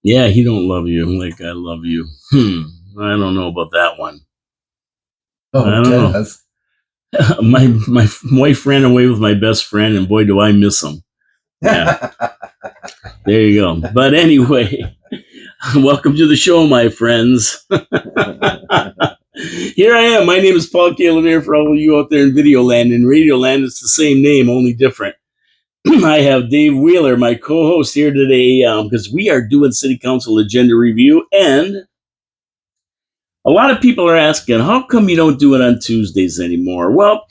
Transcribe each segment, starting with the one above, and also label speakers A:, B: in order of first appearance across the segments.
A: Yeah, he don't love you like I love you. I don't know about that one.
B: Oh,
A: I don't know. My wife ran away with my best friend, and boy, do I miss him. Yeah, there you go. But anyway, welcome to the show, my friends. Here I am. My name is Paul Calenier for all of you out there in video land. In radio land, it's the same name, only different. I have Dave Wheeler, my co-host, here today because we are doing City Council agenda review, and a lot of people are asking, how come you don't do it on Tuesdays anymore? Well,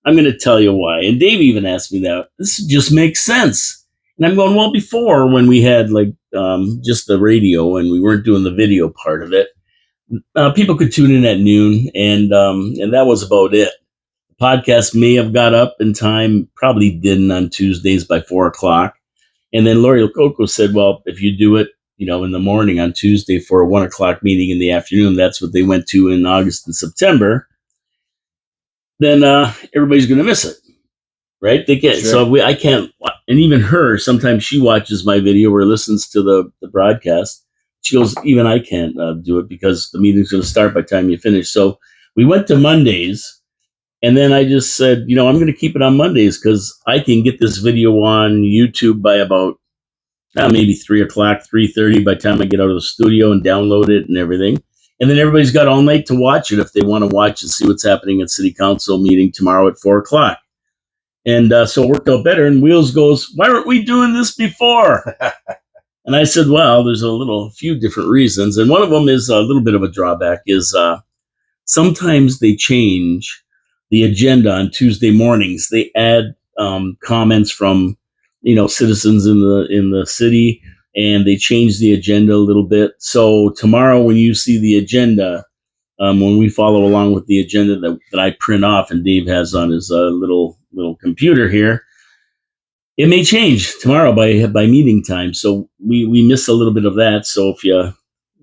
A: I'm going to tell you why. And Dave even asked me that. This just makes sense. And I'm going, well, before when we had just the radio and we weren't doing the video part of it, people could tune in at noon, and that was about it. The podcast may have got up in time, probably didn't on Tuesdays by 4:00. And then Lori Lococo said, well, if you do it, in the morning on Tuesday for a 1:00 meeting in the afternoon, that's what they went to in August and September, then everybody's going to miss it. Right? They can't. Sure. So I can't. And even her, sometimes she watches my video or listens to the broadcast. She goes, even I can't do it because the meeting's going to start by the time you finish. So we went to Mondays, and then I just said, I'm going to keep it on Mondays because I can get this video on YouTube by about maybe 3:00, 3:30 by the time I get out of the studio and download it and everything. And then everybody's got all night to watch it if they want to watch and see what's happening at City Council meeting tomorrow at 4:00. And so it worked out better. And Wheels goes, why weren't we doing this before? And I said, well, there's a few different reasons. And one of them is a little bit of a drawback is sometimes they change the agenda on Tuesday mornings. They add comments from, citizens in the city, and they change the agenda a little bit. So tomorrow when you see the agenda, when we follow along with the agenda that I print off and Dave has on his little computer here, it may change tomorrow by meeting time. So we miss a little bit of that. So if you're a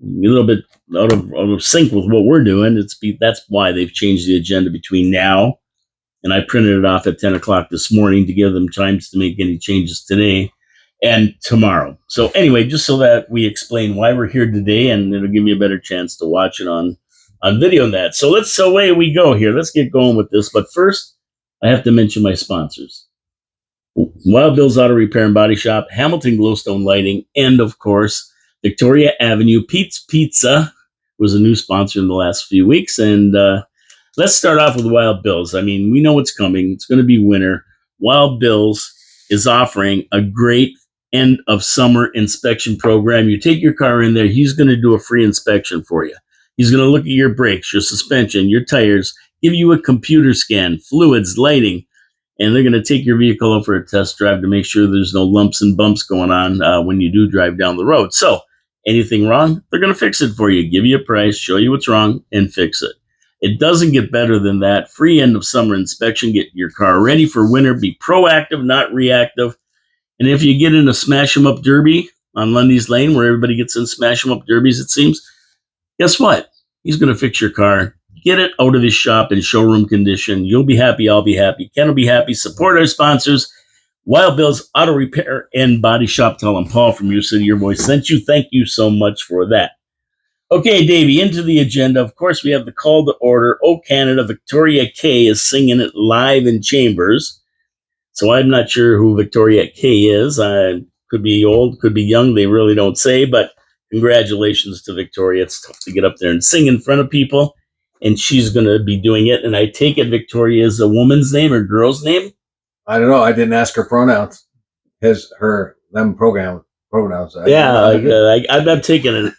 A: little bit out of sync with what we're doing, that's why they've changed the agenda between now, and I printed it off at 10:00 this morning to give them time to make any changes today and tomorrow. So anyway, just so that we explain why we're here today, and it'll give you a better chance to watch it on video and that. So away we go here. Let's get going with this. But first, I have to mention my sponsors. Wild Bill's Auto Repair and Body Shop, Hamilton Glowstone Lighting, and of course, Victoria Avenue Pete's Pizza was a new sponsor in the last few weeks. And let's start off with Wild Bill's. I mean, we know what's coming. It's going to be winter. Wild Bill's is offering a great end of summer inspection program. You take your car in there, he's going to do a free inspection for you. He's going to look at your brakes, your suspension, your tires, give you a computer scan, fluids, lighting, and they're going to take your vehicle out for a test drive to make sure there's no lumps and bumps going on when you do drive down the road. So anything wrong, they're going to fix it for you, give you a price, show you what's wrong, and fix it. It doesn't get better than that. Free end of summer inspection. Get your car ready for winter. Be proactive, not reactive. And if you get in a smash 'em up derby on Lundy's Lane, where everybody gets in smash 'em up derbies, it seems, guess what? He's going to fix your car. Get it out of his shop in showroom condition. You'll be happy. I'll be happy. Ken will be happy. Support our sponsors. Wild Bill's Auto Repair and Body Shop. Tell them Paul from Your City, Your Voice sent you. Thank you so much for that. Okay, Davey, into the agenda. Of course, we have the call to order. Oh, Canada, Victoria K is singing it live in Chambers. So I'm not sure who Victoria K is. Could be old, could be young. They really don't say, but congratulations to Victoria. It's tough to get up there and sing in front of people, and she's going to be doing it. And I take it Victoria is a woman's name or girl's name?
B: I don't know. I didn't ask her pronouns. Them pronouns.
A: I'm taking it.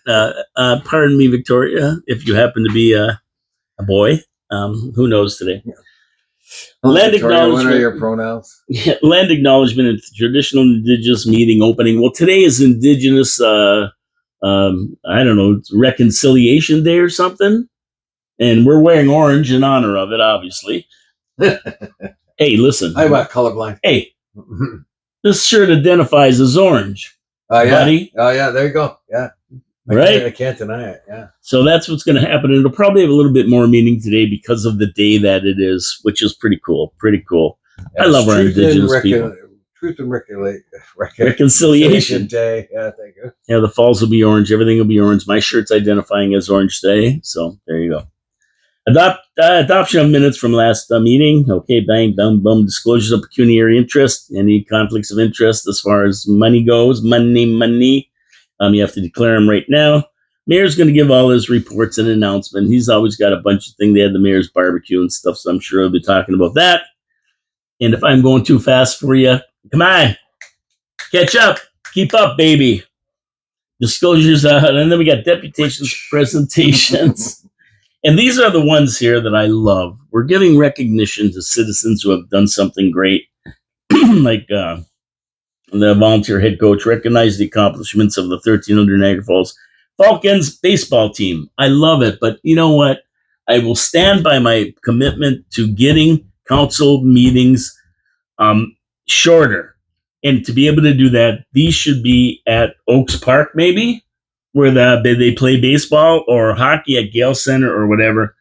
A: Pardon me, Victoria, if you happen to be a boy. Who knows today? Yeah. Land
B: Victoria,
A: acknowledgement.
B: what are your pronouns?
A: Yeah, land acknowledgement at the traditional Indigenous meeting opening. Well, today is Indigenous, I don't know, Reconciliation Day or something. And we're wearing orange in honor of it, obviously. Hey, listen.
B: I'm colorblind.
A: Hey, this shirt identifies as orange.
B: Oh, yeah.
A: Buddy.
B: Oh, yeah. There you go. Yeah. I can't deny it. Yeah.
A: So that's what's going to happen. And it'll probably have a little bit more meaning today because of the day that it is, which is pretty cool. Pretty cool. Yeah, I love our Indigenous people.
B: Truth and
A: Reconciliation
B: Day. Yeah, thank you.
A: Yeah, the falls will be orange. Everything will be orange. My shirt's identifying as Orange today. So there you go. Adoption of minutes from last meeting. Okay, bang, bum, bum. Disclosures of pecuniary interest. Any conflicts of interest as far as money goes. Money. You have to declare them right now. Mayor's going to give all his reports and announcement. He's always got a bunch of things. They had the mayor's barbecue and stuff, so I'm sure he'll be talking about that. And if I'm going too fast for you, come on, catch up, keep up, baby. Disclosures, and then we got deputations, presentations. And these are the ones here that I love. We're giving recognition to citizens who have done something great, like the volunteer head coach recognized the accomplishments of the 1300 Niagara Falls Falcons baseball team. I love it, but you know what? I will stand by my commitment to getting council meetings shorter. And to be able to do that, these should be at Oaks Park, maybe, where they play baseball, or hockey at Gale Center or whatever.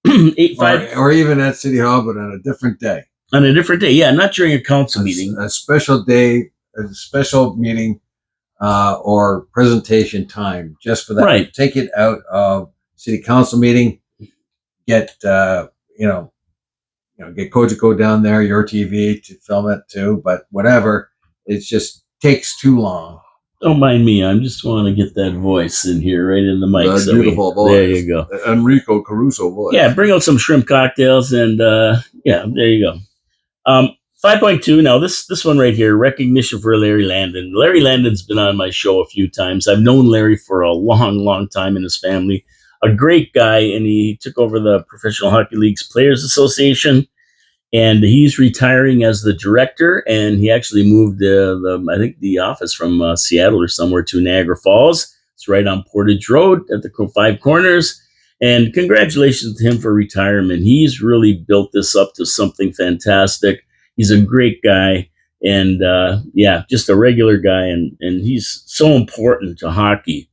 B: Or even at City Hall, but on a different day.
A: On a different day, yeah, not during a council meeting.
B: A special day, a special meeting, or presentation time, just for that.
A: Right.
B: Take it out of city council meeting. Get get Kojiko down there, your TV, to film it too. But whatever, it just takes too long.
A: Don't mind me. I just want to get that voice in here, right in the mic.
B: The beautiful voice.
A: There you go.
B: Enrico Caruso voice.
A: Yeah, bring out some shrimp cocktails, and yeah, there you go. 5.2. Now this one right here, recognition for Larry Landon. Larry Landon's been on my show a few times. I've known Larry for a long time in his family. A great guy, and he took over the Professional Hockey League's Players Association, and he's retiring as the director. And he actually moved the office from Seattle or somewhere to Niagara Falls. It's right on Portage Road at the Five Corners. And congratulations to him for retirement. He's really built this up to something fantastic. He's a great guy, and just a regular guy, and he's so important to hockey.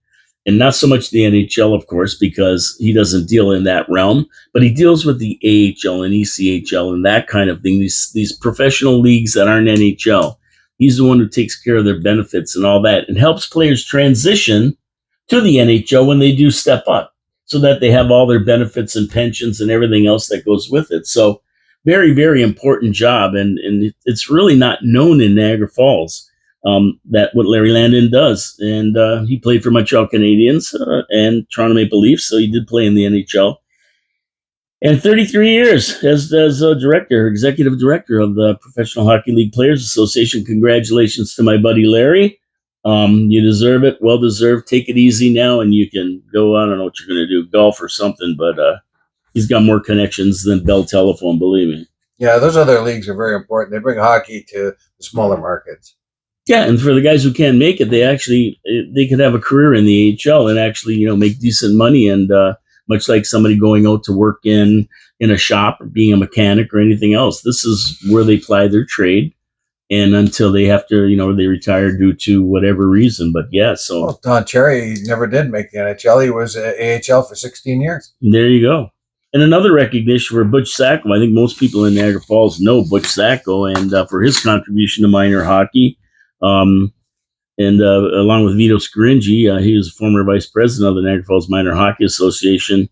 A: And not so much the NHL, of course, because he doesn't deal in that realm, but he deals with the AHL and ECHL and that kind of thing, these professional leagues that aren't NHL. He's the one who takes care of their benefits and all that, and helps players transition to the NHL when they do step up, so that they have all their benefits and pensions and everything else that goes with it. So very, very important job, and it's really not known in Niagara Falls that what Larry Landon does. And he played for Montreal Canadiens and Toronto Maple Leafs, so he did play in the NHL. And 33 years as executive director of the Professional Hockey League Players Association. Congratulations to my buddy Larry. You deserve it. Well deserved. Take it easy now, and you can go, I don't know what you're going to do, golf or something, but he's got more connections than Bell Telephone, believe me.
B: Yeah, those other leagues are very important. They bring hockey to the smaller markets.
A: Yeah, and for the guys who can't make it, they could have a career in the AHL and actually, make decent money. And much like somebody going out to work in a shop or being a mechanic or anything else, this is where they ply their trade. And until they have to, they retire due to whatever reason. But yeah, so.
B: Well, Don Cherry never did make the NHL. He was AHL for 16 years.
A: There you go. And another recognition for Butch Sacco. I think most people in Niagara Falls know Butch Sacco, and for his contribution to minor hockey. And along with Vito Scaringi, he was former vice president of the Niagara Falls Minor Hockey Association,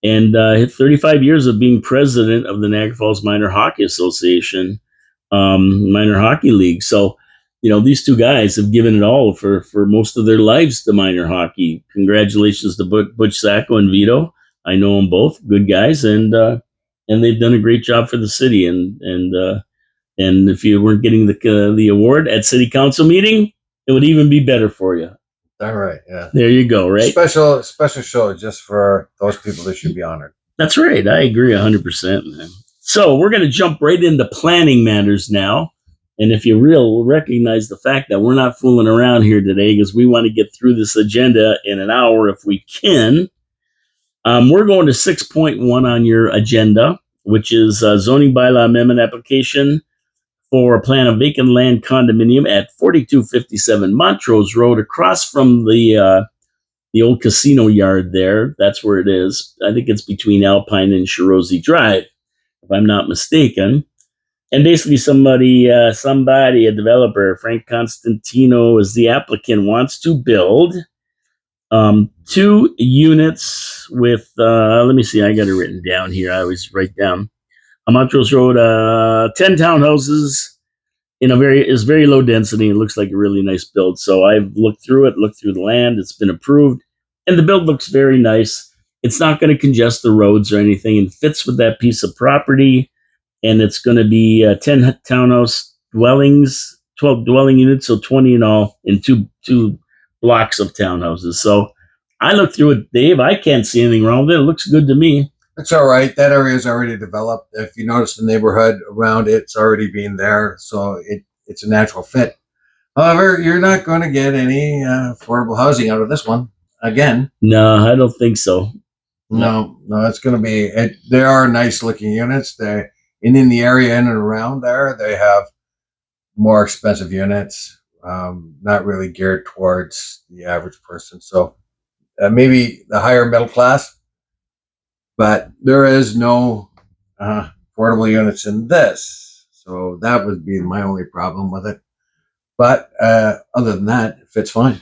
A: and had 35 years of being president of the Niagara Falls Minor Hockey Association, Minor Hockey League. So, these two guys have given it all for most of their lives to minor hockey. Congratulations to Butch Sacco and Vito. I know them both, good guys, and they've done a great job for the city. And if you weren't getting the award at city council meeting, it would even be better for you.
B: All right, yeah.
A: There you go, right?
B: Special show just for those people that should be honored.
A: That's right. I agree 100%, man. So we're going to jump right into planning matters now. And if you recognize the fact that we're not fooling around here today, because we want to get through this agenda in an hour if we can, we're going to 6.1 on your agenda, which is a zoning bylaw amendment application for a plan of vacant land condominium at 4257 Montrose Road, across from the old casino yard there. That's where it is. I think it's between Alpine and Shirozi Drive, if I'm not mistaken. And basically, somebody, a developer, Frank Constantino, is the applicant, wants to build 2 units with. Let me see. I got it written down here. I always write down. Montrose Road, 10 townhouses in a very low density. It looks like a really nice build. So I've looked through the land. It's been approved, and the build looks very nice. It's not going to congest the roads or anything, and fits with that piece of property. And it's going to be 10 townhouse dwellings, 12 dwelling units, so 20 in all, in two blocks of townhouses. So I looked through it, Dave. I can't see anything wrong with it. It looks good to me.
B: It's all right. That area is already developed. If you notice the neighborhood around it's already been there, so it's a natural fit. However, you're not going to get any affordable housing out of this one again.
A: No, I don't think so.
B: No, it's going to be. There are nice looking units. In the area in and around there, they have more expensive units, not really geared towards the average person. So maybe the higher middle class. But there is no affordable units in this. So that would be my only problem with it. But other than that, it fits fine.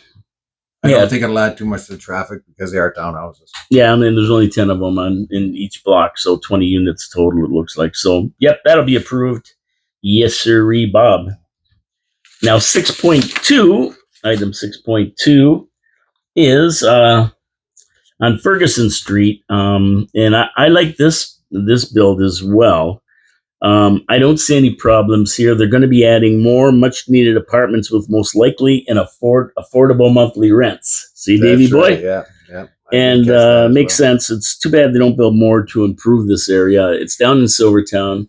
B: I don't think it'll add too much to the traffic because they are townhouses.
A: Yeah, I mean, there's only 10 of them in each block, so 20 units total, it looks like. So, yep, that'll be approved. Yes, sirree, Bob. Now, 6.2, item 6.2 is on Ferguson Street, and I like this build as well. I don't see any problems here. They're going to be adding more much needed apartments with most likely an affordable monthly rents. See,
B: That's
A: Davey boy?
B: Right, yeah.
A: And makes sense. It's too bad they don't build more to improve this area. It's down in Silvertown,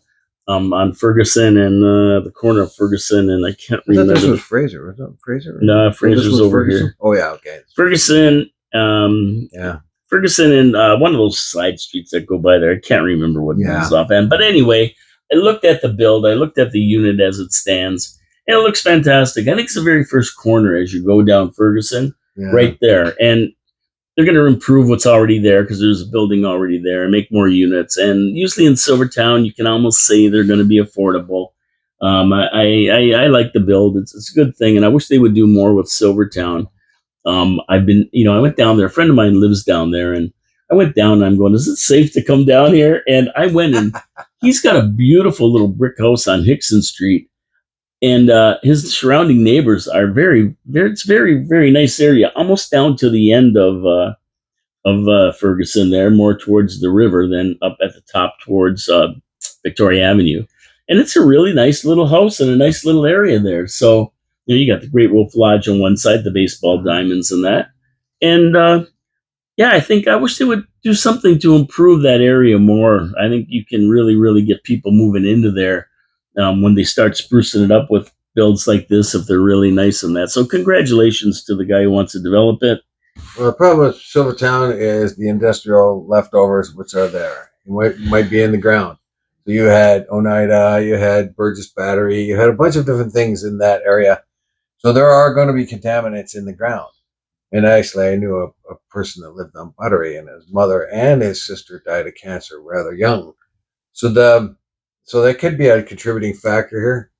A: on Ferguson and the corner of Ferguson, and I can't remember.
B: This was Fraser. Was it Fraser?
A: No, Fraser's over
B: Ferguson?
A: here.
B: Oh yeah, okay.
A: Ferguson.
B: Yeah.
A: Ferguson and one of those side streets that go by there. I can't remember what it is offhand. But anyway, I looked at the build. I looked at the unit as it stands. And it looks fantastic. I think it's the very first corner as you go down Ferguson, right there. And they're going to improve what's already there because there's a building already there and make more units. And usually in Silvertown, you can almost say they're going to be affordable. I like the build. It's a good thing. And I wish they would do more with Silvertown. I went down there. A friend of mine lives down there, and I went down and I'm going, is it safe to come down here? And I went, and he's got a beautiful little brick house on Hickson Street. And his surrounding neighbors are it's very, very nice area, almost down to the end of Ferguson there, more towards the river than up at the top towards Victoria Avenue. And it's a really nice little house and a nice little area there. So, you got the Great Wolf Lodge on one side, the baseball diamonds and that. And I wish they would do something to improve that area more. I think you can really, really get people moving into there when they start sprucing it up with builds like this, if they're really nice and that. So congratulations to the guy who wants to develop it.
B: Well, the problem with Silvertown is the industrial leftovers, which are there. It might be in the ground. So you had Oneida, you had Burgess Battery, you had a bunch of different things in that area. So there are going to be contaminants in the ground. And actually, I knew a person that lived on Buttery, and his mother and his sister died of cancer rather young. So that could be a contributing factor here.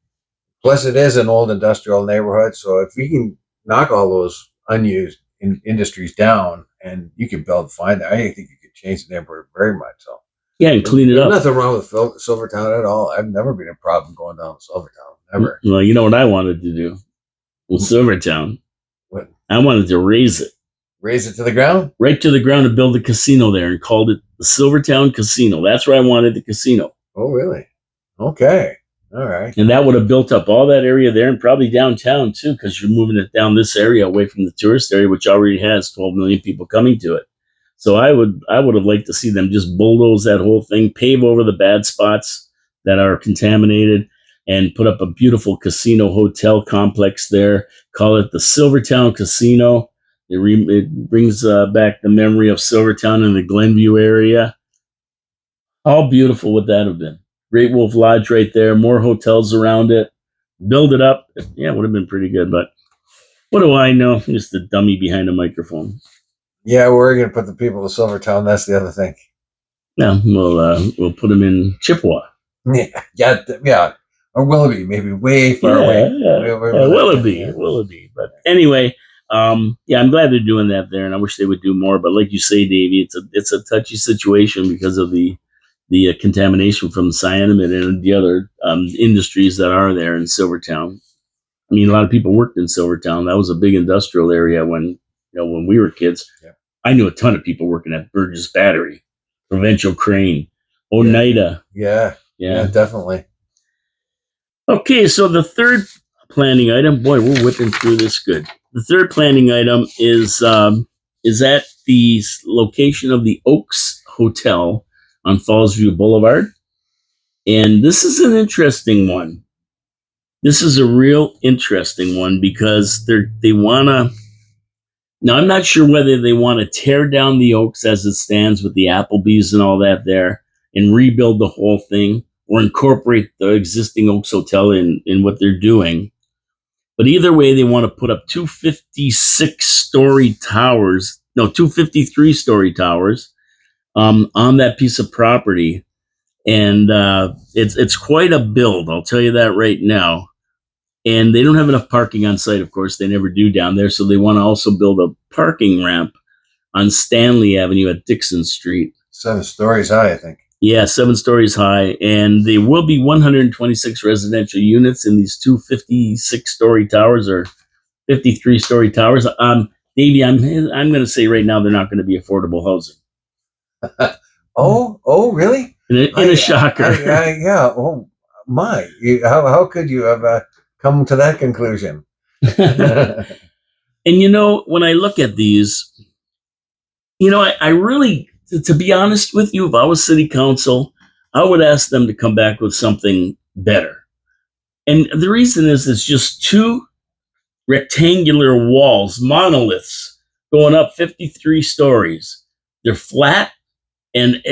B: Plus, it is an old industrial neighborhood. So if we can knock all those unused industries down and you can build fine there, I think you could change the neighborhood very much. So
A: yeah, and clean it up.
B: There's nothing wrong with Silvertown at all. I've never been a problem going down to Silvertown. Never.
A: Well, you know what I wanted to do? Well, Silvertown.
B: What?
A: I wanted to raise it.
B: Raise it to the ground?
A: Right to the ground and build a casino there and called it the Silvertown Casino. That's where I wanted the casino.
B: Oh, really? Okay. All right.
A: And that would have built up all that area there and probably downtown too, because you're moving it down this area away from the tourist area, which already has 12 million people coming to it. So I would have liked to see them just bulldoze that whole thing, pave over the bad spots that are contaminated, and put up a beautiful casino hotel complex there. Call it the Silvertown Casino. It brings back the memory of Silvertown and the Glenview area. How beautiful would that have been? Great Wolf Lodge right there, more hotels around it. Build it up. Yeah, it would have been pretty good, but what do I know? I'm just a dummy behind a microphone.
B: Yeah, we're going to put the people of Silvertown. That's the other thing.
A: Yeah, we'll put them in Chippewa.
B: Yeah. or Willoughby, maybe way far away. Wherever that
A: Willoughby, Willoughby. But anyway, yeah, I'm glad they're doing that there, and I wish they would do more. But like you say, Davey, it's a touchy situation because of the contamination from cyanamide and the other industries that are there in Silvertown. I mean, a lot of people worked in Silvertown. That was a big industrial area when we were kids.
B: Yeah.
A: I knew a ton of people working at Burgess Battery, Provincial Crane,
B: Yeah.
A: Oneida.
B: Yeah, definitely.
A: Okay, so the third planning item, boy, we're whipping through this good. The third planning item is at the location of the Oaks Hotel on Fallsview Boulevard. And this is an interesting one. This is a real interesting one because they want to. Now, I'm not sure whether they want to tear down the Oaks as it stands with the Applebee's and all that there and rebuild the whole thing or incorporate the existing Oaks Hotel in what they're doing. But either way, they want to put up 253-story towers on that piece of property. And it's quite a build, I'll tell you that right now. And they don't have enough parking on site, of course. They never do down there. So they want to also build a parking ramp on Stanley Avenue at Dixon Street.
B: 7 stories high, I think.
A: Yeah, 7 stories high. And there will be 126 residential units in these 256-story towers or 53-story towers. Davey, I'm going to say right now they're not going to be affordable housing.
B: Oh, really?
A: In a shocker.
B: Yeah. Oh, my. How could you have come to that conclusion?
A: And when I look at these, I really, to be honest with you, if I was city council, I would ask them to come back with something better. And the reason is it's just 2 rectangular walls, monoliths, going up 53 stories. They're flat, and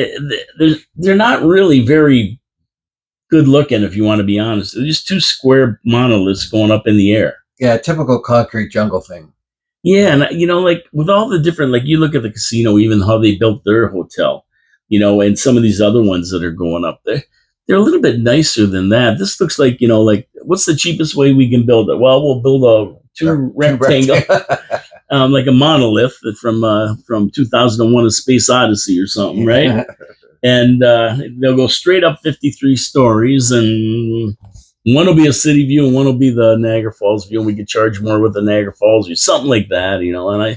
A: they're not really very good looking, if you want to be honest. They're just 2 square monoliths going up in the air.
B: Yeah, typical concrete jungle thing.
A: Yeah, and like with all the different, like you look at the casino, even how they built their hotel, and some of these other ones that are going up there, they're a little bit nicer than that. This looks like, like what's the cheapest way we can build it? Well, we'll build a 2 rectangle, like a monolith from 2001: A Space Odyssey or something, right? And they'll go straight up 53 stories, and one will be a city view and one will be the Niagara Falls view, and we could charge more with the Niagara Falls view, something like that, and I don't know.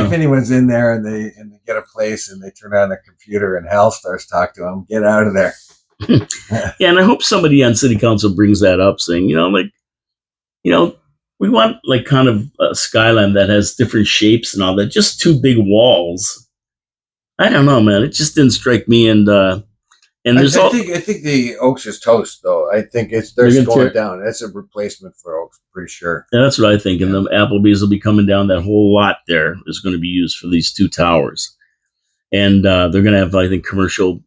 B: If anyone's in there and they get a place and they turn on a computer and Hal starts talking to them, get out of there.
A: Yeah, and I hope somebody on city council brings that up, saying, we want like kind of a skyline that has different shapes and all that, just 2 big walls. I don't know, man. It just didn't strike me, and there's
B: I think the Oaks is toast, though. I think they're going down. That's a replacement for Oaks, pretty sure.
A: Yeah, that's what I think. And the Applebee's will be coming down. That whole lot there is going to be used for these 2 towers, and they're going to have, I think, commercial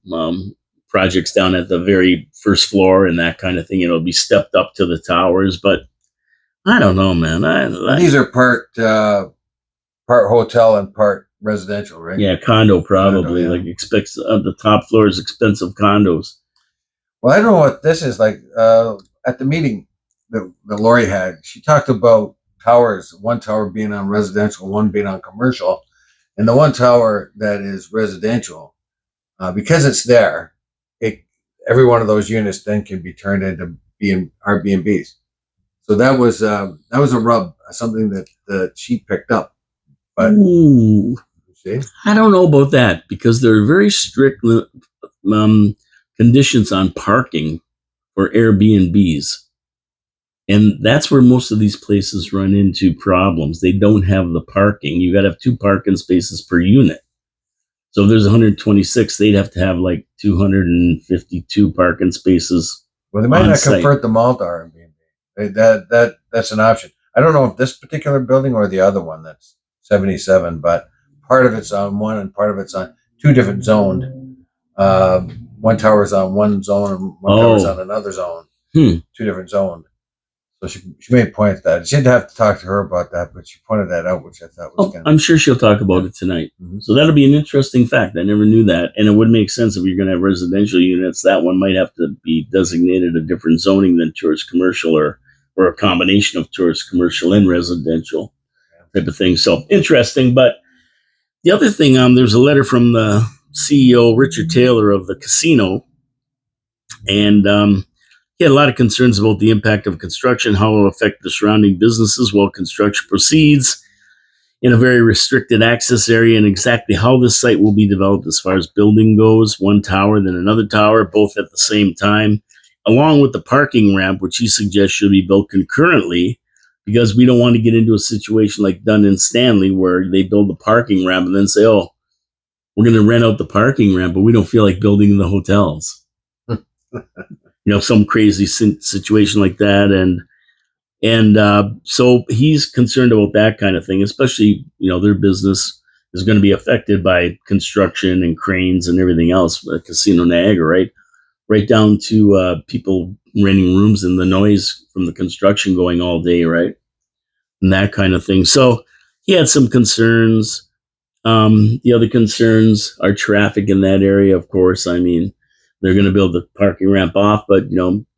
A: projects down at the very first floor and that kind of thing. It'll be stepped up to the towers, but I don't know, man.
B: These are part hotel and part residential, right?
A: Yeah, condo probably. Like expects the top floor is expensive condos.
B: Well, I don't know what this is like. At the meeting that Lori had, she talked about towers. 1 tower being on residential, 1 being on commercial, and the 1 tower that is residential, because it's there, every one of those units then can be turned into Airbnbs. So that was a rub, something that she picked up. But
A: ooh. I don't know about that because there are very strict conditions on parking for Airbnbs. And that's where most of these places run into problems. They don't have the parking. You got to have 2 parking spaces per unit. So if there's 126, they'd have to have like 252 parking spaces.
B: Well, they might not convert them all to Airbnb. That's an option. I don't know if this particular building or the other one that's 77, but part of it's on one and part of it's on 2 different zoned. 1 tower's on one zone and 1 tower's on another zone. 2 different zoned. So she made point of that. She didn't have to talk to her about that, but she pointed that out, which I thought was kind of.
A: I'm sure she'll talk about it tonight. So that'll be an interesting fact. I never knew that. And it would make sense if you're going to have residential units. That one might have to be designated a different zoning than tourist commercial or a combination of tourist commercial and residential type of thing. So interesting. But the other thing, there's a letter from the CEO, Richard Taylor of the casino. And he had a lot of concerns about the impact of construction, how it will affect the surrounding businesses while construction proceeds in a very restricted access area, and exactly how this site will be developed as far as building goes, one tower, then another tower, both at the same time, along with the parking ramp, which he suggests should be built concurrently, because we don't want to get into a situation like done in Stanley where they build the parking ramp and then say, oh, we're going to rent out the parking ramp, but we don't feel like building the hotels. Some crazy situation like that. And so he's concerned about that kind of thing, especially, their business is going to be affected by construction and cranes and everything else, Casino Niagara, right? Right down to people renting rooms and the noise from the construction going all day, right? And that kind of thing. So he had some concerns. The other concerns are traffic in that area, of course. I mean, they're going to build the parking ramp off, but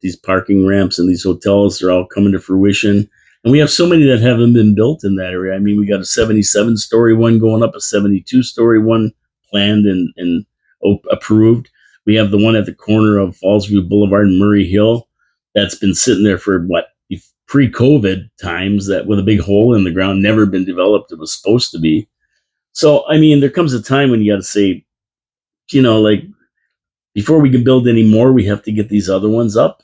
A: these parking ramps and these hotels are all coming to fruition. And we have so many that haven't been built in that area. I mean, we got a 77-story one going up, a 72-story one planned and approved. We have the one at the corner of Fallsview Boulevard and Murray Hill that's been sitting there for pre-COVID times, that with a big hole in the ground, never been developed. It was supposed to be. So, I mean, there comes a time when you got to say, like, before we can build any more, we have to get these other ones up.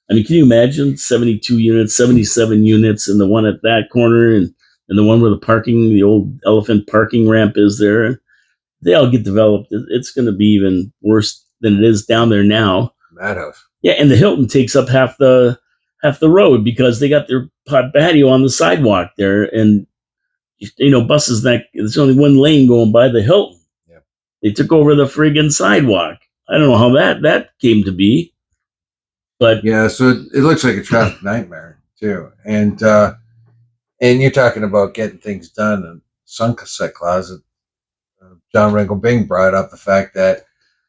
A: I mean, can you imagine 72 units, 77 units, and the one at that corner and the one where the old elephant parking ramp is there? They all get developed. It's going to be even worse than it is down there now.
B: Madhouse.
A: Yeah, and the Hilton takes up half the road because they got their patio on the sidewalk there, and buses there's only one lane going by the Hilton.
B: Yeah.
A: They took over the friggin' sidewalk. I don't know how that came to be, but
B: yeah, so it looks like a traffic nightmare too. And you're talking about getting things done and sunset clause. John Ringo Bing brought up the fact that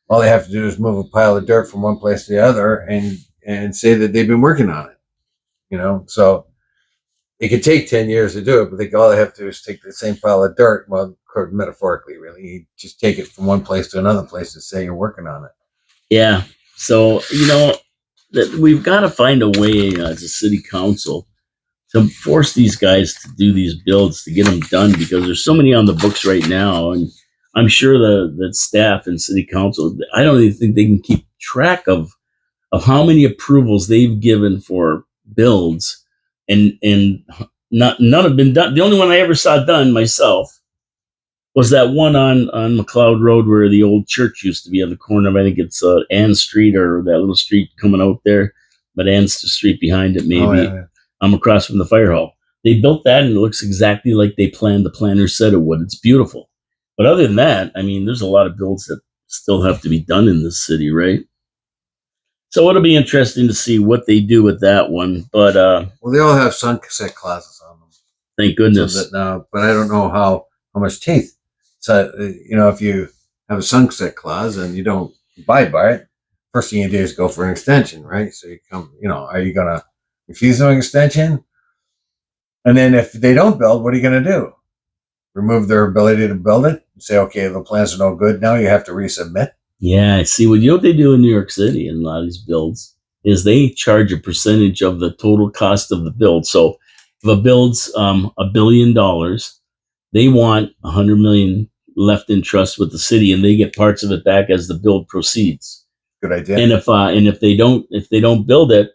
B: all they have to do is move a pile of dirt from one place to the other and say that they've been working on it. So it could take 10 years to do it, but all they have to do is take the same pile of dirt. Well, metaphorically, really, you just take it from one place to another place to say you're working on it.
A: Yeah. So, that we've got to find a way as a city council to force these guys to do these builds, to get them done, because there's so many on the books right now. And I'm sure the staff and city council, I don't even think they can keep track of how many approvals they've given for builds, and none have been done. The only one I ever saw done myself was that one on McLeod Road where the old church used to be on the corner of, I think it's Ann Street, or that little street coming out there, but Ann's the street behind it, maybe.
B: Oh, yeah.
A: I'm across from the fire hall. They built that and it looks exactly like they planned. The planner said it would. It's beautiful. But other than that, I mean, there's a lot of builds that still have to be done in this city, right? So it'll be interesting to see what they do with that one. But
B: well, they all have sunset clauses on them.
A: Thank goodness.
B: But I don't know how much teeth. So if you have a sunset clause and you don't abide by it, first thing you do is go for an extension, right? So you come, are you gonna refuse an extension? And then if they don't build, what are you gonna do? Remove their ability to build it? Say, okay, the plans are no good. Now you have to resubmit.
A: Yeah, I see. What they do in New York City in a lot of these builds is they charge a percentage of the total cost of the build. So if a build's $1 billion, they want 100 million left in trust with the city, and they get parts of it back as the build proceeds.
B: Good idea.
A: And if they don't build it,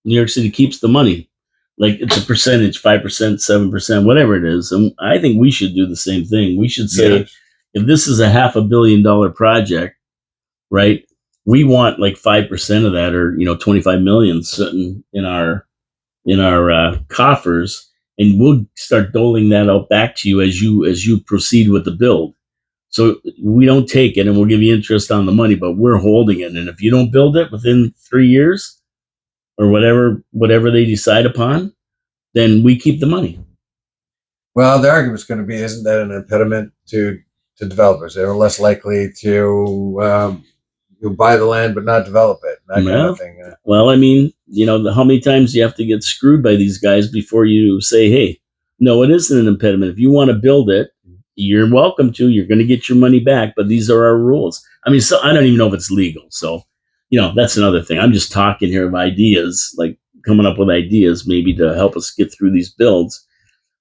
A: New York City keeps the money. Like, it's a percentage, 5%, 7%, whatever it is. And I think we should do the same thing. We should say, if this is a $500 million project, right, we want like 5% of that, or 25 million sitting in our coffers, and we'll start doling that out back to you as you proceed with the build. So we don't take it, and we'll give you interest on the money, but we're holding it. And if you don't build it within 3 years, or whatever they decide upon, then we keep the money.
B: Well, the argument's going to be, isn't that an impediment to developers? They're less likely to buy the land but not develop it, that kind of thing.
A: Well, I mean, how many times do you have to get screwed by these guys before you say, hey, no, it isn't an impediment. If you want to build it, you're welcome to. You're going to get your money back, but these are our rules. I mean, so I don't even know if it's legal. So, that's another thing. I'm just talking here of ideas, like coming up with ideas maybe to help us get through these builds.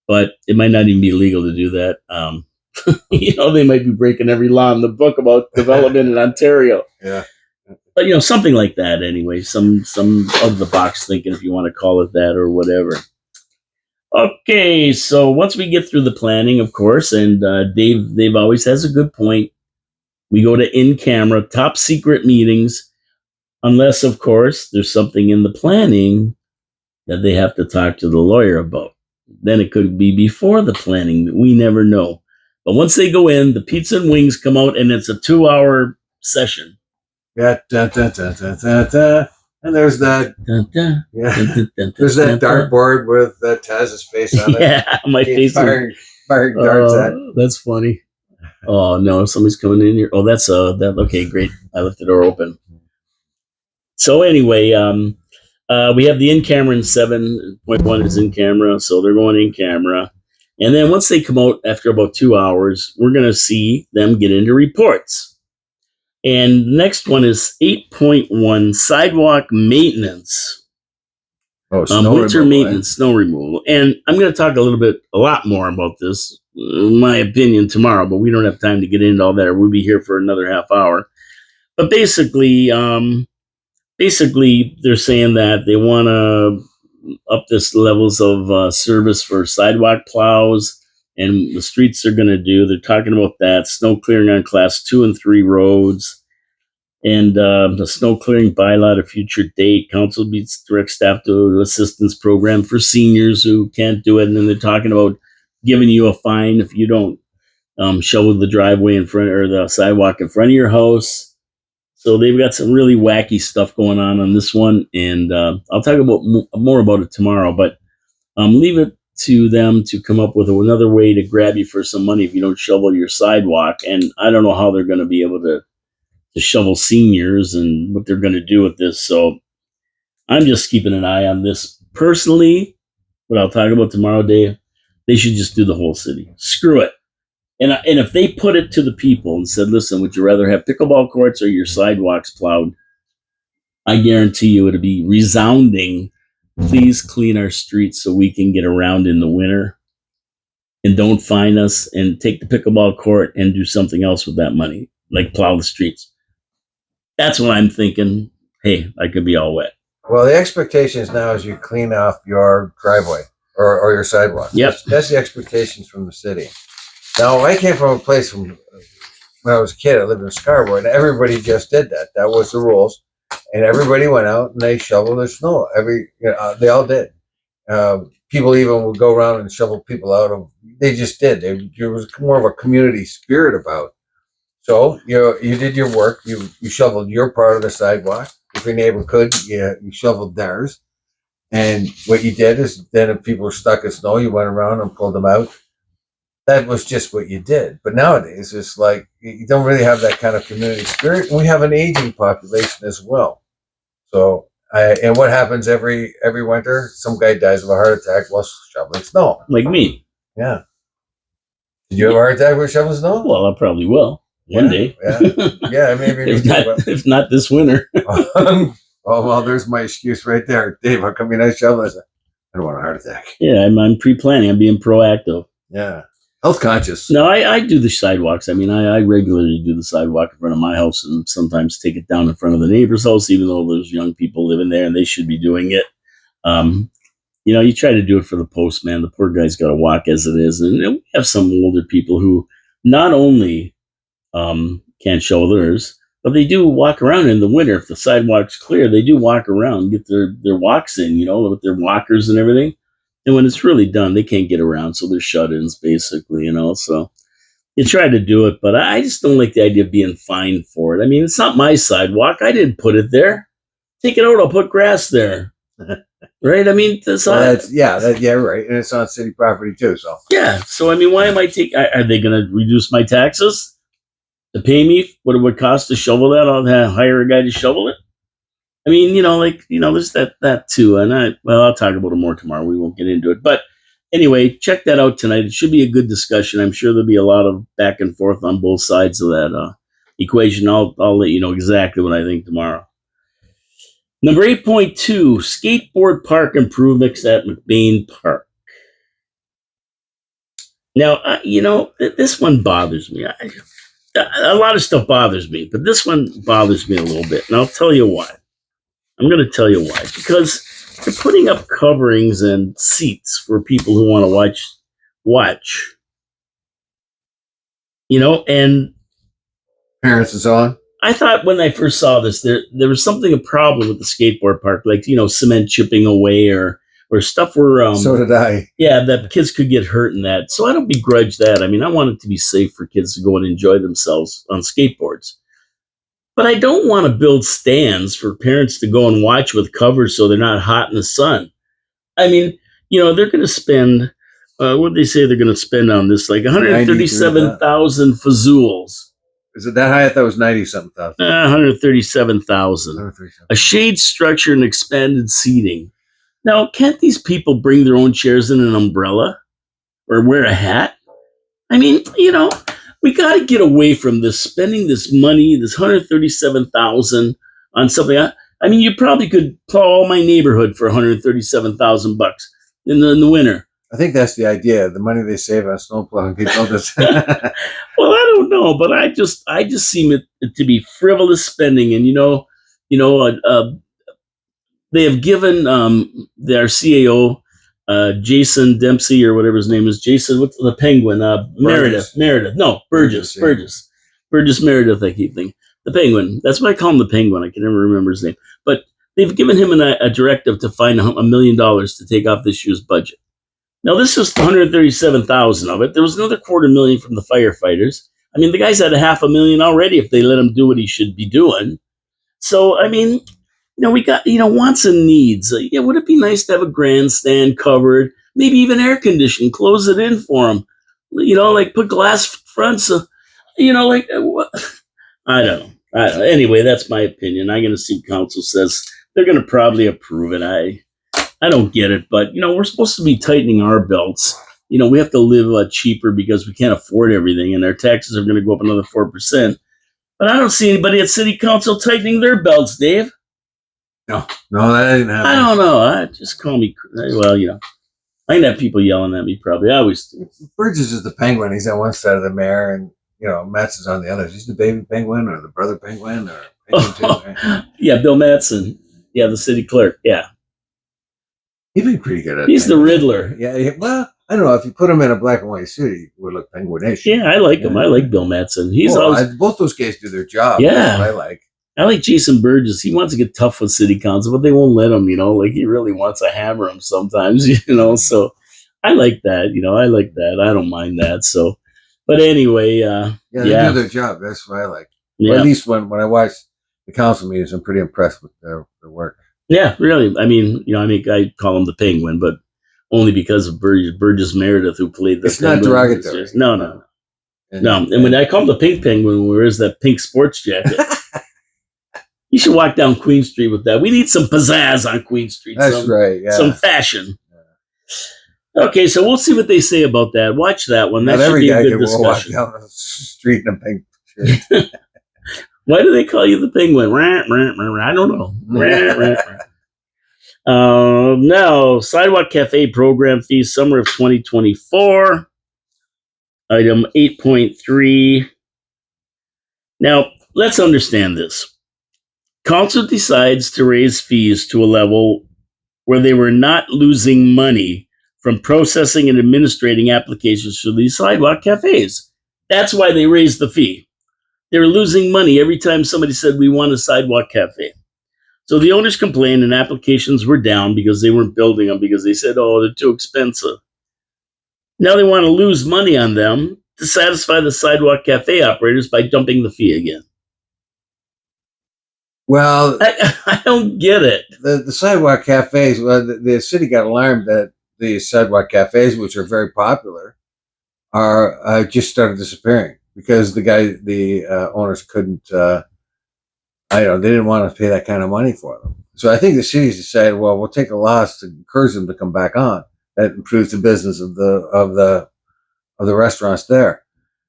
A: But it might not even be legal to do that. They might be breaking every law in the book about development in Ontario.
B: Yeah.
A: But something like that anyway. Some of the box thinking, if you want to call it that or whatever. Okay, so once we get through the planning, of course, and Dave always has a good point. We go to in-camera, top secret meetings, unless, of course, there's something in the planning that they have to talk to the lawyer about. Then it could be before the planning. We never know. But once they go in, the pizza and wings come out, and it's a 2-hour session.
B: Yeah, dun, dun, dun, dun, dun, dun. And there's that.
A: Dun, dun,
B: Yeah,
A: dun, dun, dun,
B: there's
A: dun,
B: that
A: dun.
B: dartboard with Taz's face on it.
A: Yeah, my face.
B: Firing darts at.
A: That's funny. Oh no, somebody's coming in here. Oh, that's that. Okay, great. I left the door open. So anyway, we have the in camera in 7.1 is in camera, so they're going in camera. And then once they come out after about 2 hours, we're going to see them get into reports. And the next one is 8.1 sidewalk maintenance.
B: Oh, snow
A: winter
B: removal,
A: maintenance, snow removal. And I'm going to talk a lot more about this, in my opinion, tomorrow, but we don't have time to get into all that, or we'll be here for another half hour. But basically, they're saying that they want to up this levels of service for sidewalk plows, and the streets they're going to do. They're talking about that snow clearing on class 2 and 3 roads, and the snow clearing bylaw at a future date. Council beats direct staff to assistance program for seniors who can't do it, and then they're talking about giving you a fine if you don't shovel the driveway in front or the sidewalk in front of your house. So they've got some really wacky stuff going on this one, and I'll talk about more about it tomorrow. But leave it to them to come up with another way to grab you for some money if you don't shovel your sidewalk. And I don't know how they're going to be able to shovel seniors and what they're going to do with this. So I'm just keeping an eye on this personally. What I'll talk about tomorrow, Dave, they should just do the whole city. Screw it. And if they put it to the people and said, listen, would you rather have pickleball courts or your sidewalks plowed? I guarantee you it'll be resounding. Please clean our streets so we can get around in the winter. And don't fine us, and take the pickleball court and do something else with that money, like plow the streets. That's what I'm thinking. Hey, I could be all wet.
B: Well, the expectations now is you clean off your driveway or your sidewalk.
A: Yep.
B: That's the expectations from the city. Now, I came from a place when I was a kid. I lived in Scarborough, and everybody just did that. That was the rules, and everybody went out and they shoveled their snow. They all did. People even would go around and shovel people out. They just did. There was more of a community spirit about it. So you did your work. You shoveled your part of the sidewalk. If your neighbor could, you shoveled theirs. And what you did is, then if people were stuck in snow, you went around and pulled them out. That was just what you did. But nowadays, it's like you don't really have that kind of community spirit. And we have an aging population as well. So, and what happens every winter? Some guy dies of a heart attack while shoveling snow.
A: Like me.
B: Yeah. Did you have a heart attack while shoveling snow?
A: Well, I probably will one day.
B: Yeah, maybe.
A: if not this winter.
B: Oh, well, there's my excuse right there. Dave, how come you're not shoveling? I don't want a heart attack.
A: Yeah, I'm pre-planning. I'm being proactive.
B: Yeah. Health conscious.
A: No, I do the sidewalks. I mean, I regularly do the sidewalk in front of my house and sometimes take it down in front of the neighbor's house, even though there's young people living there and they should be doing it. You try to do it for the postman. The poor guy's got to walk as it is. And we have some older people who not only can't shovel theirs, but they do walk around in the winter. If the sidewalk's clear, they do walk around, get their walks in, with their walkers and everything. And when it's really done, they can't get around, so they're shut-ins, basically, So you try to do it, but I just don't like the idea of being fined for it. I mean, it's not my sidewalk. I didn't put it there. Take it out. I'll put grass there. right? I mean, that's
B: Well, that's right, and it's on city property too. So
A: yeah. So I mean, why am I taking? Are they going to reduce my taxes to pay me what it would cost to shovel that? I'll hire a guy to shovel it. I mean, there's that too, and I'll talk about it more tomorrow. We won't get into it, but anyway, check that out tonight. It should be a good discussion. I'm sure there'll be a lot of back and forth on both sides of that equation. I'll let you know exactly what I think tomorrow. Number 8.2, skateboard park improvements at McBain Park. Now, this one bothers me. A lot of stuff bothers me, but this one bothers me a little bit, and I'll tell you why. I'm going to tell you why. Because they're putting up coverings and seats for people who want to watch. And
B: parents and so on.
A: I thought when I first saw this, there was something a problem with the skateboard park, like cement chipping away or stuff where
B: So did I.
A: yeah, that kids could get hurt in that. So I don't begrudge that. I mean, I want it to be safe for kids to go and enjoy themselves on skateboards. But I don't want to build stands for parents to go and watch with covers so they're not hot in the sun. I mean, they're going to spend, what did they say they're going to spend on this? Like 137,000 fazools.
B: Is it that high? I thought it was 90-something thousand.
A: 137,000. A shade structure and expanded seating. Now, can't these people bring their own chairs and an umbrella or wear a hat? I mean, we got to get away from this spending this money, this 137,000 on something. I mean, you probably could plow all my neighborhood for 137,000 bucks in the winter.
B: I think that's the idea. The money they save on snowplowing people.
A: Well, I don't know, but I just seem it to be frivolous spending, and they have given their CAO. Jason Dempsey or whatever his name is. Jason, what's the Penguin? Meredith. No, Burgess. Meredith, I keep thinking. The Penguin. That's why I call him the Penguin. I can never remember his name. But they've given him a directive to find $1 million to take off this year's budget. Now, this was 137,000 of it. There was another $250,000 from the firefighters. I mean, the guy's had $500,000 already if they let him do what he should be doing. So, I mean, we got, wants and needs. Would it be nice to have a grandstand covered, maybe even air conditioned, close it in for them? Like put glass fronts, what? I don't know. Anyway, that's my opinion. I'm going to see council says they're going to probably approve it. I don't get it, but, we're supposed to be tightening our belts. We have to live cheaper because we can't afford everything, and our taxes are going to go up another 4%. But I don't see anybody at city council tightening their belts, Dave.
B: No, that didn't happen.
A: I don't know. Just call me. Well, I can have people yelling at me. Probably. I always do.
B: Burgess is the Penguin. He's on one side of the mayor, and Matt's is on the other. He's the baby Penguin or the brother Penguin or Penguin too.
A: Yeah, Bill Mattson. Yeah, the city clerk. Yeah,
B: he'd be pretty good at.
A: He's Penguin. The Riddler.
B: Yeah. Well, I don't know if you put him in a black and white suit, he would look penguinish.
A: Yeah, I like him. I like Bill Mattson. He's always
B: both those guys do their job.
A: Yeah,
B: that's what I like.
A: I like Jason Burgess. He wants to get tough with city council, but they won't let him, like he really wants to hammer him sometimes, so I like that, I like that. I don't mind that. So, but anyway,
B: they do their job. That's what I like. Yeah. Or at least when I watch the council meetings, I'm pretty impressed with their work.
A: Yeah, really. I mean, I call him the Penguin, but only because of Burgess Meredith, who played the Penguin.
B: It's not derogatory.
A: No. And when I call him the Pink Penguin, where is that pink sports jacket? You should walk down Queen Street with that. We need some pizzazz on Queen Street.
B: That's right. Yeah.
A: Some fashion. Yeah. Okay, so we'll see what they say about that. Watch that one. That
B: should
A: be a good discussion.
B: Walk down the street in a pink shirt.
A: Why do they call you the Penguin? I don't know. Now, Sidewalk Cafe program fees, summer of 2024. Item 8.3. Now, let's understand this. Council decides to raise fees to a level where they were not losing money from processing and administrating applications for these sidewalk cafes. That's why they raised the fee. They were losing money every time somebody said, we want a sidewalk cafe. So the owners complained and applications were down because they weren't building them because they said, oh, they're too expensive. Now they want to lose money on them to satisfy the sidewalk cafe operators by dumping the fee again.
B: Well,
A: I don't get it.
B: the sidewalk cafes. Well, the city got alarmed that the sidewalk cafes, which are very popular, are just started disappearing because the owners couldn't. I don't know. They didn't want to pay that kind of money for them. So I think the city's decided, well, we'll take a loss to encourage them to come back on. That improves the business of the restaurants there.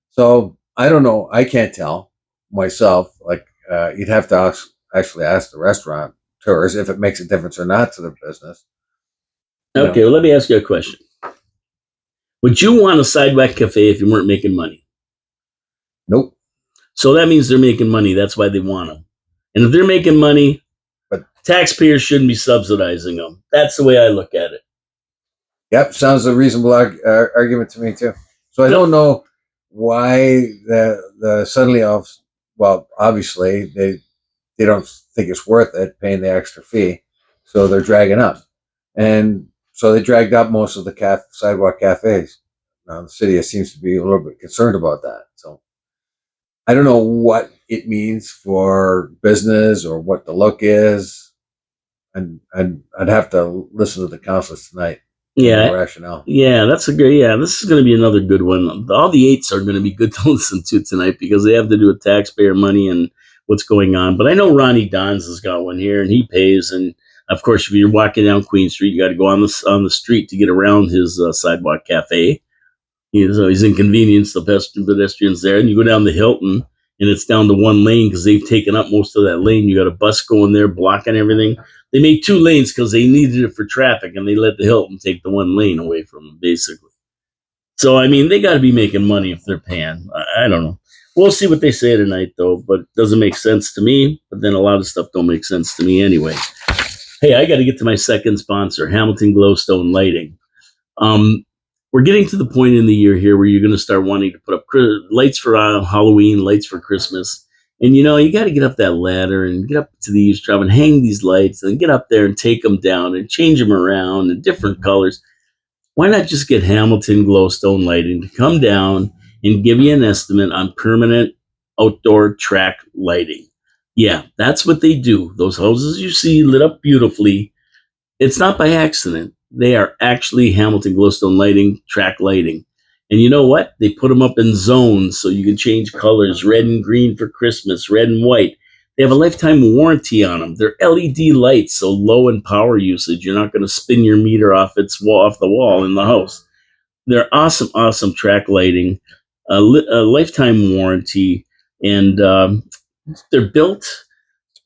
B: So I don't know. I can't tell myself. Like you'd have to actually ask the restaurant tours if it makes a difference or not to their business. You
A: Okay,
B: know,
A: well, let me ask you a question. Would you want a sidewalk cafe if you weren't making money?
B: nope.
A: So that means they're making money. That's why they want them. And if they're making money,
B: But
A: taxpayers shouldn't be subsidizing them. That's the way I look at it.
B: yep, sounds a reasonable argument to me too. So I
A: Yep.
B: don't know why the suddenly of well, obviously they don't think it's worth it paying the extra fee, so they're dragging up, and so they dragged up most of the sidewalk cafes. Now the city seems to be a little bit concerned about that. So I don't know what it means for business or what the look is, and I'd have to listen to the councilors tonight and their
A: Yeah,
B: rationale.
A: yeah, that's a good. Yeah, this is going to be another good one. All the eights are going to be good to listen to tonight because they have to do with taxpayer money and what's going on. But I know Ronnie Dons has got one here, and he pays. And of course, if you're walking down Queen Street, you got to go on the street to get around his sidewalk cafe. He's inconvenienced the pedestrians there. And you go down the Hilton, and it's down to one lane because they've taken up most of that lane. You got a bus going there blocking everything. They made two lanes because they needed it for traffic, and they let the Hilton take the one lane away from them, basically. So, I mean, they got to be making money if they're paying. I don't know. We'll see what they say tonight, though, but it doesn't make sense to me. But then a lot of stuff don't make sense to me anyway. Hey, I got to get to my second sponsor, Hamilton Glowstone Lighting. Um, we're getting to the point in the year here where you're going to start wanting to put up lights for Halloween, lights for Christmas. And you got to get up that ladder and get up to the eavesdrop and hang these lights and get up there and take them down and change them around in different colors. Why not just get Hamilton Glowstone Lighting to come down and give you an estimate on permanent outdoor track lighting? Yeah, that's what they do. Those houses you see lit up beautifully, it's not by accident. They are actually Hamilton Glowstone lighting, track lighting. And you know what? They put them up in zones so you can change colors, red and green for Christmas, red and white. They have a lifetime warranty on them. They're LED lights, so low in power usage. You're not going to spin your meter off off the wall in the house. They're awesome, awesome track lighting, a lifetime warranty, and they're built.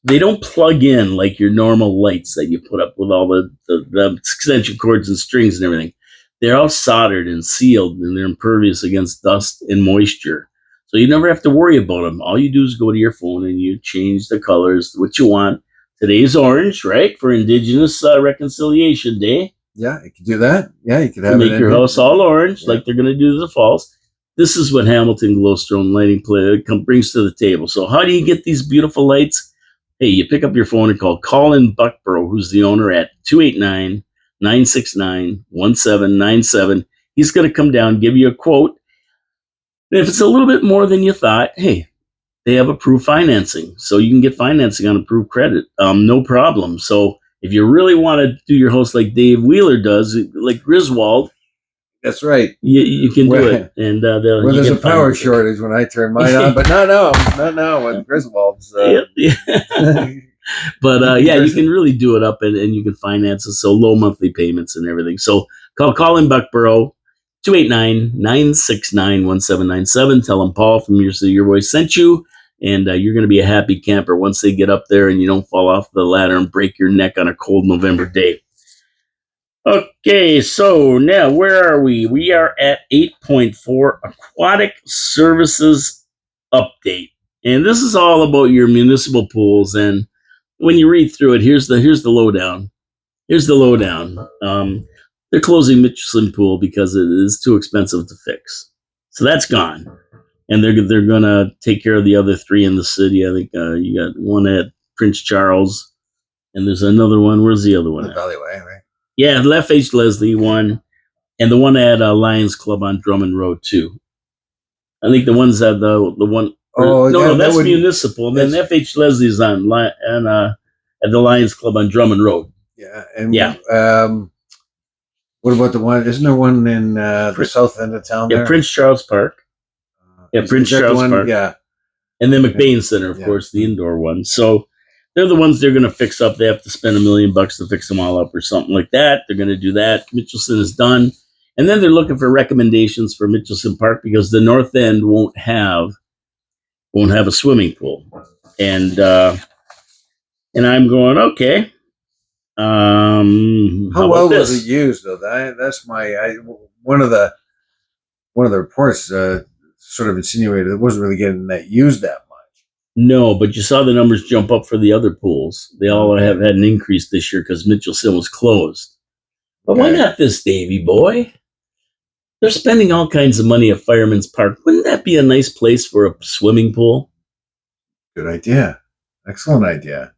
A: They don't plug in like your normal lights that you put up with all the extension cords and strings and everything. They're all soldered and sealed, and they're impervious against dust and moisture. So you never have to worry about them. All you do is go to your phone and you change the colors to what you want. Today's orange, right, for Indigenous Reconciliation Day.
B: Yeah, you could do that. Yeah, you could
A: To
B: have
A: make
B: it
A: your
B: in
A: house all orange,
B: Yeah.
A: like they're going to do to the falls. This is what Hamilton Glowstone Lighting brings to the table. So how do you get these beautiful lights? Hey, you pick up your phone and call Colin Buckborough, who's the owner, at 289-969-1797. He's going to come down, give you a quote. And if it's a little bit more than you thought, hey, they have approved financing. So you can get financing on approved credit. No problem. So if you really want to do your house like Dave Wheeler does, like Griswold,
B: That's right.
A: you can do it. And
B: where there's a power shortage when I turn mine on, but not now with Griswold's.
A: But yeah, you can really do it up and you can finance it. So low monthly payments and everything. So call Colin Buckborough, 289-969-1797. Tell them Paul from Your Voice sent you. And you're going to be a happy camper once they get up there and you don't fall off the ladder and break your neck on a cold November day. Okay, so now where are we? We are at 8.4 Aquatic Services Update. And this is all about your municipal pools. And when you read through it, here's the lowdown. Here's the lowdown. They're closing Mitchelson Pool because it is too expensive to fix. So that's gone. And they're going to take care of the other three in the city. I think you got one at Prince Charles, and there's another one. Where's the other one at?
B: Valleyway, right?
A: Yeah, Left H. Leslie one, and the one at Lions Club on Drummond Road too. I think the ones that the one
B: Oh,
A: No,
B: that
A: that's
B: would.
A: municipal. And then
B: That's
A: FH Leslie's at the Lions Club on Drummond Road.
B: yeah. And
A: Yeah,
B: what about the one? Isn't there one in the south end of town
A: yeah,
B: there?
A: Prince Charles Park. Yeah,
B: Is
A: Prince
B: that the
A: Charles
B: one?
A: Park.
B: Yeah.
A: And then
B: Okay.
A: McBain Center, of
B: Yeah.
A: course, the indoor one. So they're the ones they're going to fix up. They have to spend $1 million to fix them all up or something like that. They're going to do that. Mitchelson is done. And then they're looking for recommendations for Mitchelson Park because the north end won't have a swimming pool. And I'm going, okay.
B: How
A: How
B: well
A: about
B: was it
A: this?
B: used though? That's one of the reports sort of insinuated it wasn't really getting that used that much.
A: No, but you saw the numbers jump up for the other pools. They all
B: Okay.
A: have had an increase this year because Mitchelson was closed. But why
B: Okay.
A: not this, Davy boy? They're spending all kinds of money at Fireman's Park. Wouldn't that be a nice place for a swimming pool?
B: Good idea. Excellent idea.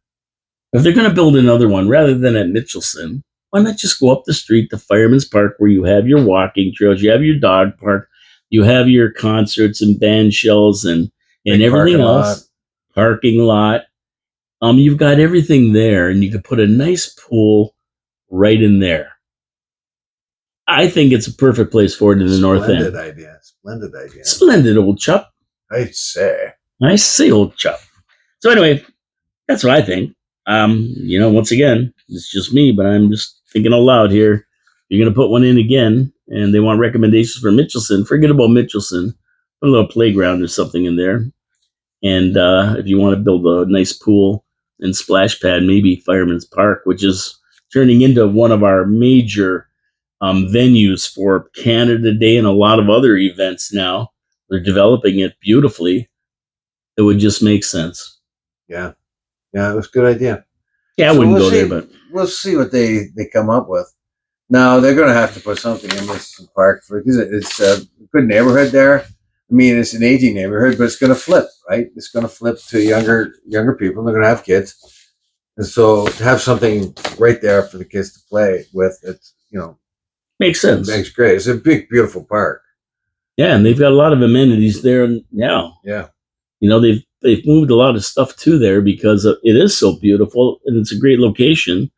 A: If they're going to build another one rather than at Mitchelson, why not just go up the street to Fireman's Park where you have your walking trails, you have your dog park, you have your concerts and band shells and
B: Big
A: everything
B: parking
A: else,
B: lot.
A: parking lot. You've got everything there, and you could put a nice pool right in there. I think it's a perfect place for it in the north end.
B: Splendid idea. Splendid idea.
A: Splendid, old chap.
B: I say.
A: I say, old chap. So anyway, that's what I think. Once again, it's just me, but I'm just thinking aloud here. You're going to put one in again, and they want recommendations for Mitchelson. Forget about Mitchelson. Put a little playground or something in there. And if you want to build a nice pool and splash pad, maybe Fireman's Park, which is turning into one of our major venues for Canada Day and a lot of other events now. They're developing it beautifully. It would just make sense.
B: Yeah. Yeah, it was a good idea.
A: Yeah, I
B: So
A: wouldn't
B: we'll
A: go
B: see.
A: there, but
B: We'll see what they come up with. Now they're going to have to put something in this park because it's a good neighborhood there. I mean, it's an aging neighborhood, but it's going to flip, right? It's going to flip to younger people. They're going to have kids, and so to have something right there for the kids to play with, it's
A: makes
B: it
A: sense.
B: makes great. It's a big, beautiful park.
A: Yeah, and they've got a lot of amenities there now.
B: Yeah.
A: They've moved a lot of stuff to there because it is so beautiful and it's a great location.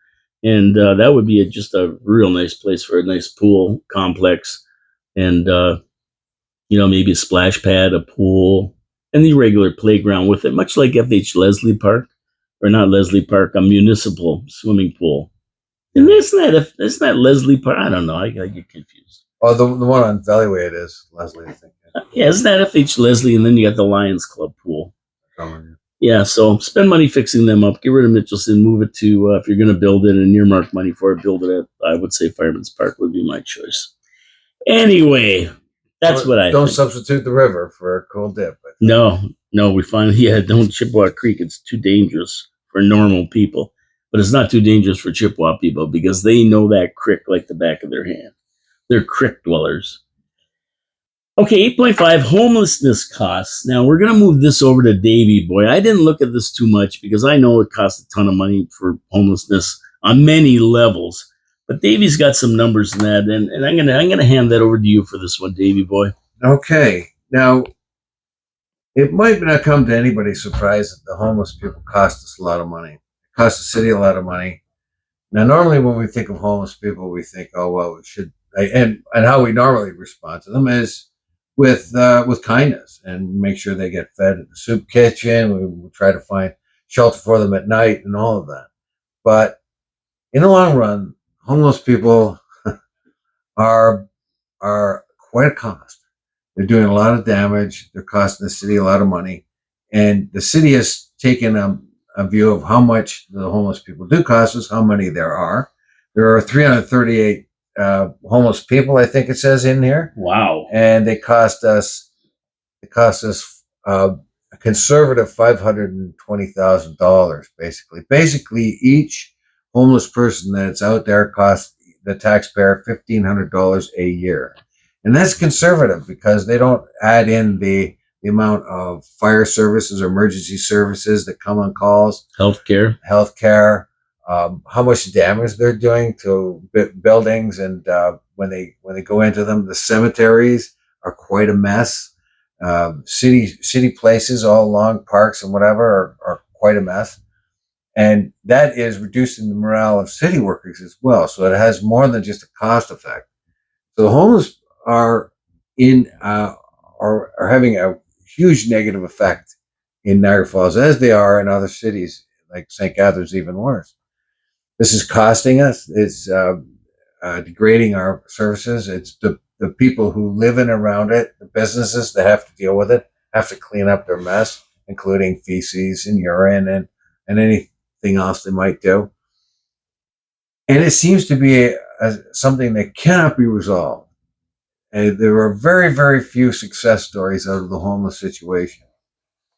A: And that would be just a real nice place for a nice pool complex, and maybe a splash pad, a pool, and the regular playground with it, much like FH Leslie Park, or not Leslie Park, a municipal swimming pool. And isn't that Leslie Park? I don't know. I get confused.
B: Oh, the one on Valleyway it is, Leslie, I think.
A: Yeah, isn't that FH Leslie? And then you got the Lions Club pool. Yeah, so spend money fixing them up. Get rid of Mitchelson. Move it to, if you're going to build it and earmark money for it, build it at, I would say Fireman's Park would be my choice. Anyway, that's what I
B: don't
A: think.
B: substitute the river for a cold dip.
A: No, we finally, don't Chippewa Creek. It's too dangerous for normal people. But it's not too dangerous for Chippewa people because they know that creek like the back of their hand. They're creek dwellers. Okay, 8.5 homelessness costs. Now we're going to move this over to Davy Boy. I didn't look at this too much because I know it costs a ton of money for homelessness on many levels. But Davy's got some numbers in that, and I'm gonna hand that over to you for this one, Davy Boy.
B: Okay. Now, it might not come to anybody's surprise that the homeless people cost us a lot of money. It costs the city a lot of money. Now, normally when we think of homeless people, we think, oh well, we should, and how we normally respond to them is with kindness and make sure they get fed at the soup kitchen. We try to find shelter for them at night and all of that. But in the long run, homeless people are quite a cost. They're doing a lot of damage. They're costing the city a lot of money, and the city has taken a view of how much the homeless people do cost us, how many there are. There are 338 homeless people, I think it says in here.
A: Wow!
B: And they cost us a conservative $520,000. Basically, each homeless person that's out there costs the taxpayer $1,500 a year, and that's conservative because they don't add in the amount of fire services or emergency services that come on calls, healthcare, how much damage they're doing to buildings, and when they go into them, the cemeteries are quite a mess. City places all along parks and whatever are quite a mess. And that is reducing the morale of city workers as well. So it has more than just a cost effect. So the homeless are in are having a huge negative effect in Niagara Falls, as they are in other cities like St. Catharines, even worse. This is costing us. It's degrading our services. It's the people who live in around it, the businesses that have to deal with it, have to clean up their mess, including feces and urine and anything else they might do. And it seems to be something that cannot be resolved. And there are very, very few success stories out of the homeless situation.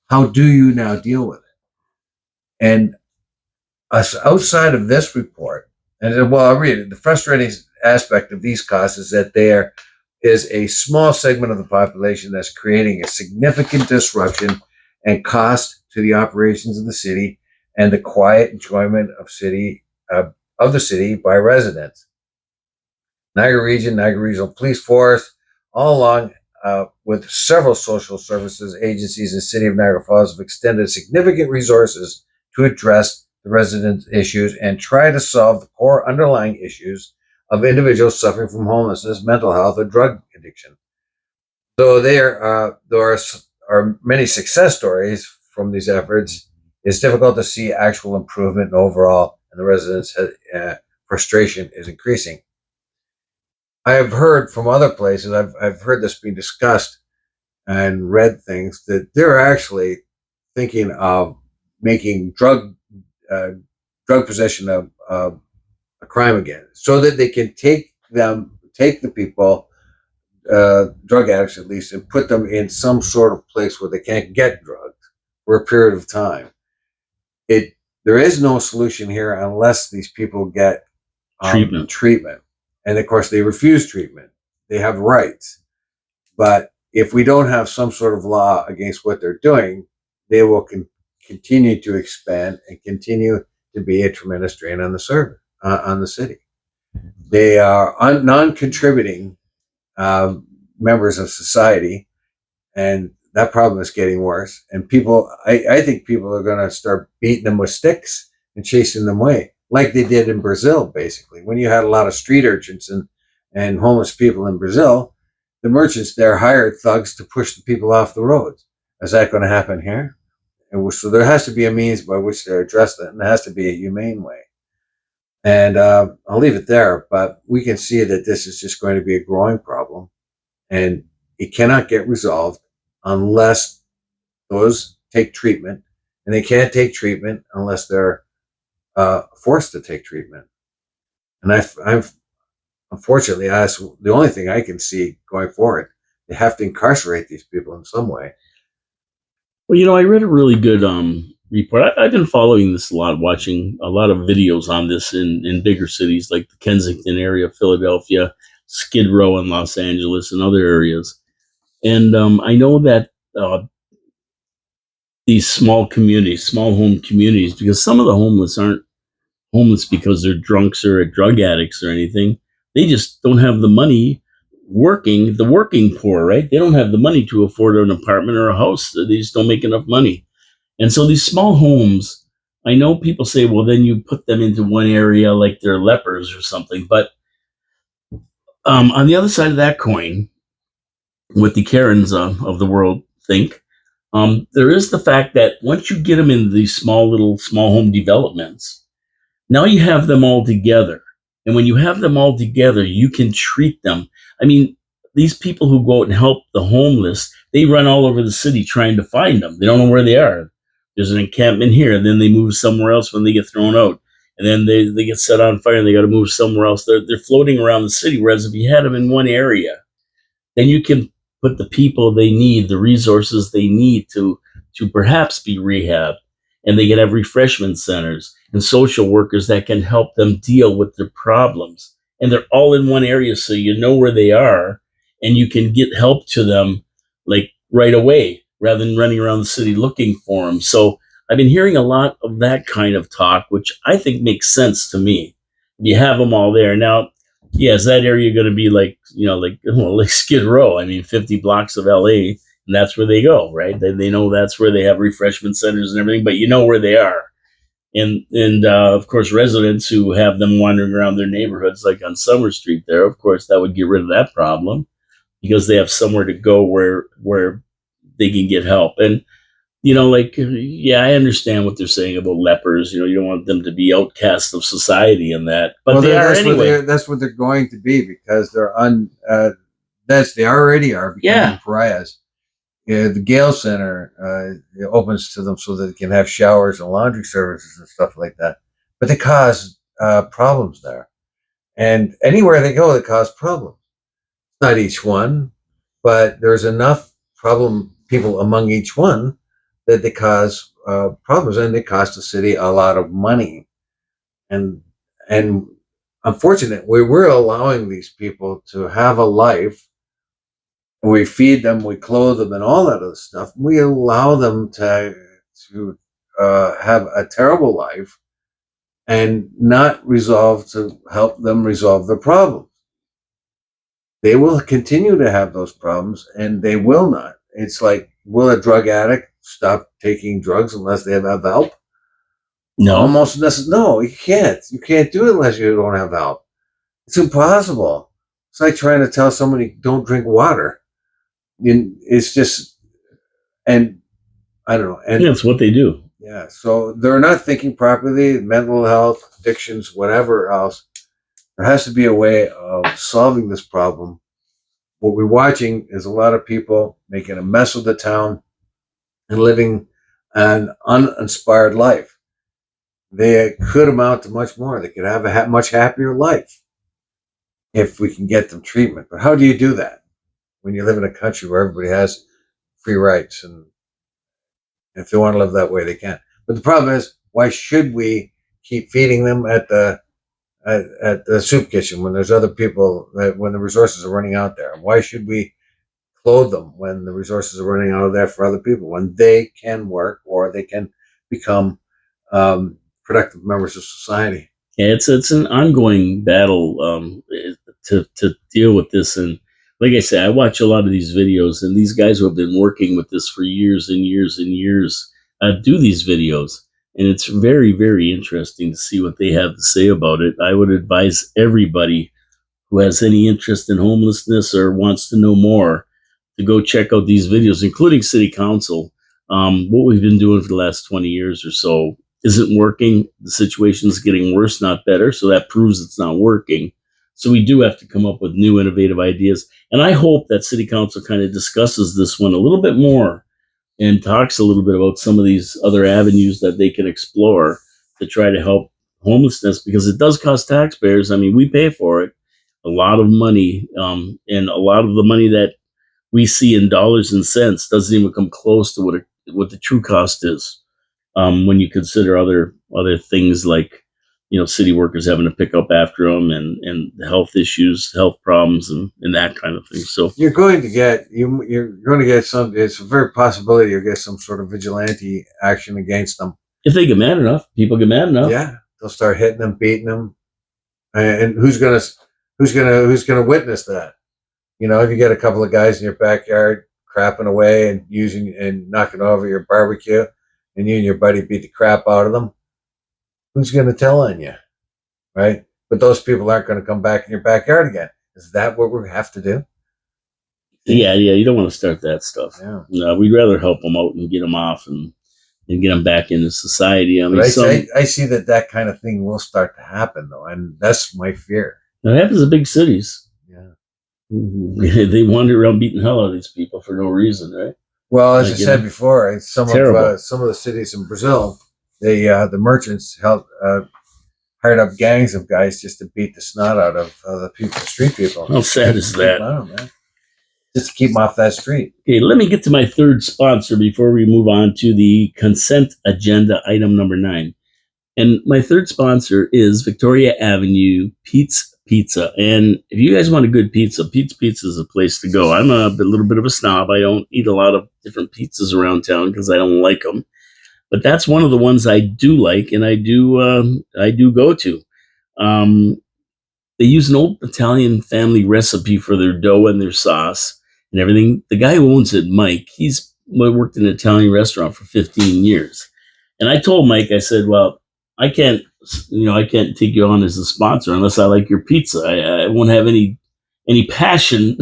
B: How do you now deal with it? And us outside of this report, and well, I'll read it. The frustrating aspect of these costs is that there is a small segment of the population that's creating a significant disruption and cost to the operations of the city and the quiet enjoyment of the city by residents. Niagara Region, Niagara Regional Police Force, all along with several social services agencies in the city of Niagara Falls have extended significant resources to address the resident issues and try to solve the core underlying issues of individuals suffering from homelessness, mental health, or drug addiction. Though there are many success stories from these efforts, it's difficult to see actual improvement overall, and the residents' frustration is increasing. I have heard from other places, I've heard this being discussed and read things that they're actually thinking of making uh, drug possession a crime again, so that they can take the people, drug addicts at least, and put them in some sort of place where they can't get drugs for a period of time. It There is no solution here unless these people get treatment, and of course they refuse treatment. They have rights, but if we don't have some sort of law against what they're doing, they will continue to expand and continue to be a tremendous drain on the service on the city. They are non-contributing members of society, and that problem is getting worse. And I think people are going to start beating them with sticks and chasing them away, like they did in Brazil, basically. When you had a lot of street urchins and homeless people in Brazil, the merchants there hired thugs to push the people off the roads. Is that going to happen here? So there has to be a means by which to address that, and there has to be a humane way. And I'll leave it there, but we can see that this is just going to be a growing problem, and it cannot get resolved unless those take treatment, and they can't take treatment unless they're forced to take treatment. And I've unfortunately, that's the only thing I can see going forward. They have to incarcerate these people in some way.
A: Well, I read a really good report. I've been following this a lot, watching a lot of videos on this in bigger cities like the Kensington area, Philadelphia, Skid Row in Los Angeles, and other areas. And I know that these small communities, small home communities, because some of the homeless aren't homeless because they're drunks or drug addicts or anything. They just don't have the money the working poor, right? They don't have the money to afford an apartment or a house. They just don't make enough money. And so these small homes, I know people say, well, then you put them into one area like they're lepers or something. But on the other side of that coin, what the Karens of the world think, there is the fact that once you get them into these small home developments, now you have them all together. And when you have them all together, you can treat them. I mean, these people who go out and help the homeless, they run all over the city trying to find them. They don't know where they are. There's an encampment here, and then they move somewhere else when they get thrown out. And then they get set on fire and they got to move somewhere else. They're floating around the city. Whereas if you had them in one area, then you can put the people they need, the resources they need to perhaps be rehabbed, and they can have refreshment centers and social workers that can help them deal with their problems. And they're all in one area, so you know where they are, and you can get help to them like right away rather than running around the city looking for them. So I've been hearing a lot of that kind of talk, which I think makes sense to me. You have them all there now. Yeah, is that area going to be like, like Skid Row? I mean, 50 blocks of LA, and that's where they go, right? They know that's where they have refreshment centers and everything, but you know where they are. And of course, residents who have them wandering around their neighborhoods, like on Summer Street there, of course, that would get rid of that problem because they have somewhere to go where they can get help. And like, yeah, I understand what they're saying about lepers. You don't want them to be outcasts of society and that, but
B: Well,
A: they are
B: that's
A: anyway.
B: that's what they're going to be because they're they already are becoming
A: Yeah.
B: pariahs. Yeah, the Gale Center it opens to them so that they can have showers and laundry services and stuff like that. But they cause problems there, and anywhere they go, they cause problems. Not each one, but there's enough problem people among each one that they cause problems, and they cost the city a lot of money. And unfortunately, we're allowing these people to have a life. We feed them, we clothe them, and all that other stuff. We allow them to have a terrible life and not resolve to help them resolve their problems. They will continue to have those problems, and they will not. It's like, will a drug addict stop taking drugs unless they have help?
A: No.
B: Almost necessary. No, you can't. You can't do it unless you don't have help. It's impossible. It's like trying to tell somebody don't drink water. It's just, and I don't know. And
A: yeah, it's what they do.
B: yeah, so they're not thinking properly. Mental health, addictions, whatever else. There has to be a way of solving this problem. What we're watching is a lot of people making a mess of the town and living an uninspired life. They could amount to much more. They could have a much happier life if we can get them treatment. But how do you do that when you live in a country where everybody has free rights, and if they want to live that way, they can? But the problem is, why should we keep feeding them at the soup kitchen when there's other people when the resources are running out there? Why should we clothe them when the resources are running out of there for other people when they can work or they can become productive members of society?
A: Yeah, it's an ongoing battle to deal with this. And like I say, I watch a lot of these videos, and these guys who have been working with this for years and years and years do these videos, and it's very, very interesting to see what they have to say about it. I would advise everybody who has any interest in homelessness or wants to know more to go check out these videos, including City Council. What we've been doing for the last 20 years or so isn't working. The situation's getting worse, not better. So that proves it's not working. So we do have to come up with new innovative ideas. And I hope that City Council kind of discusses this one a little bit more and talks a little bit about some of these other avenues that they can explore to try to help homelessness, because it does cost taxpayers. I mean, we pay for it a lot of money, and a lot of the money that we see in dollars and cents doesn't even come close to what the true cost is, when you consider other things like city workers having to pick up after them, and the health issues, health problems, and that kind of thing. So
B: You're going to get you're going to get some. It's a very possibility you'll get some sort of vigilante action against them.
A: if they get mad enough, people get mad enough.
B: Yeah, they'll start hitting them, beating them, and who's gonna witness that? If you get a couple of guys in your backyard crapping away and using and knocking over your barbecue, and you and your buddy beat the crap out of them, who's going to tell on you, right? But those people aren't going to come back in your backyard again. Is that what we have to do?
A: Yeah, you don't want to start that stuff.
B: Yeah.
A: No, we'd rather help them out and get them off and get them back into society. I mean,
B: I see that kind of thing will start to happen, though, and that's my fear.
A: it happens in big cities.
B: Yeah.
A: They wander around beating the hell out of these people for no reason, right?
B: Well, as I said before, some of the cities in Brazil, the merchants hired up gangs of guys just to beat the snot out of the street people.
A: How sad is that?
B: Man. Just to keep them off that street.
A: Okay, let me get to my third sponsor before we move on to the consent agenda item number 9. And my third sponsor is Victoria Avenue Pete's Pizza. And if you guys want a good pizza, Pete's Pizza is a place to go. I'm a little bit of a snob. I don't eat a lot of different pizzas around town because I don't like them. But that's one of the ones I do like, and I do go to. They use an old Italian family recipe for their dough and their sauce, and everything. The guy who owns it, Mike, he's worked in an Italian restaurant for 15 years. And I told Mike, I said, well, I can't, I can't take you on as a sponsor unless I like your pizza. I won't have any passion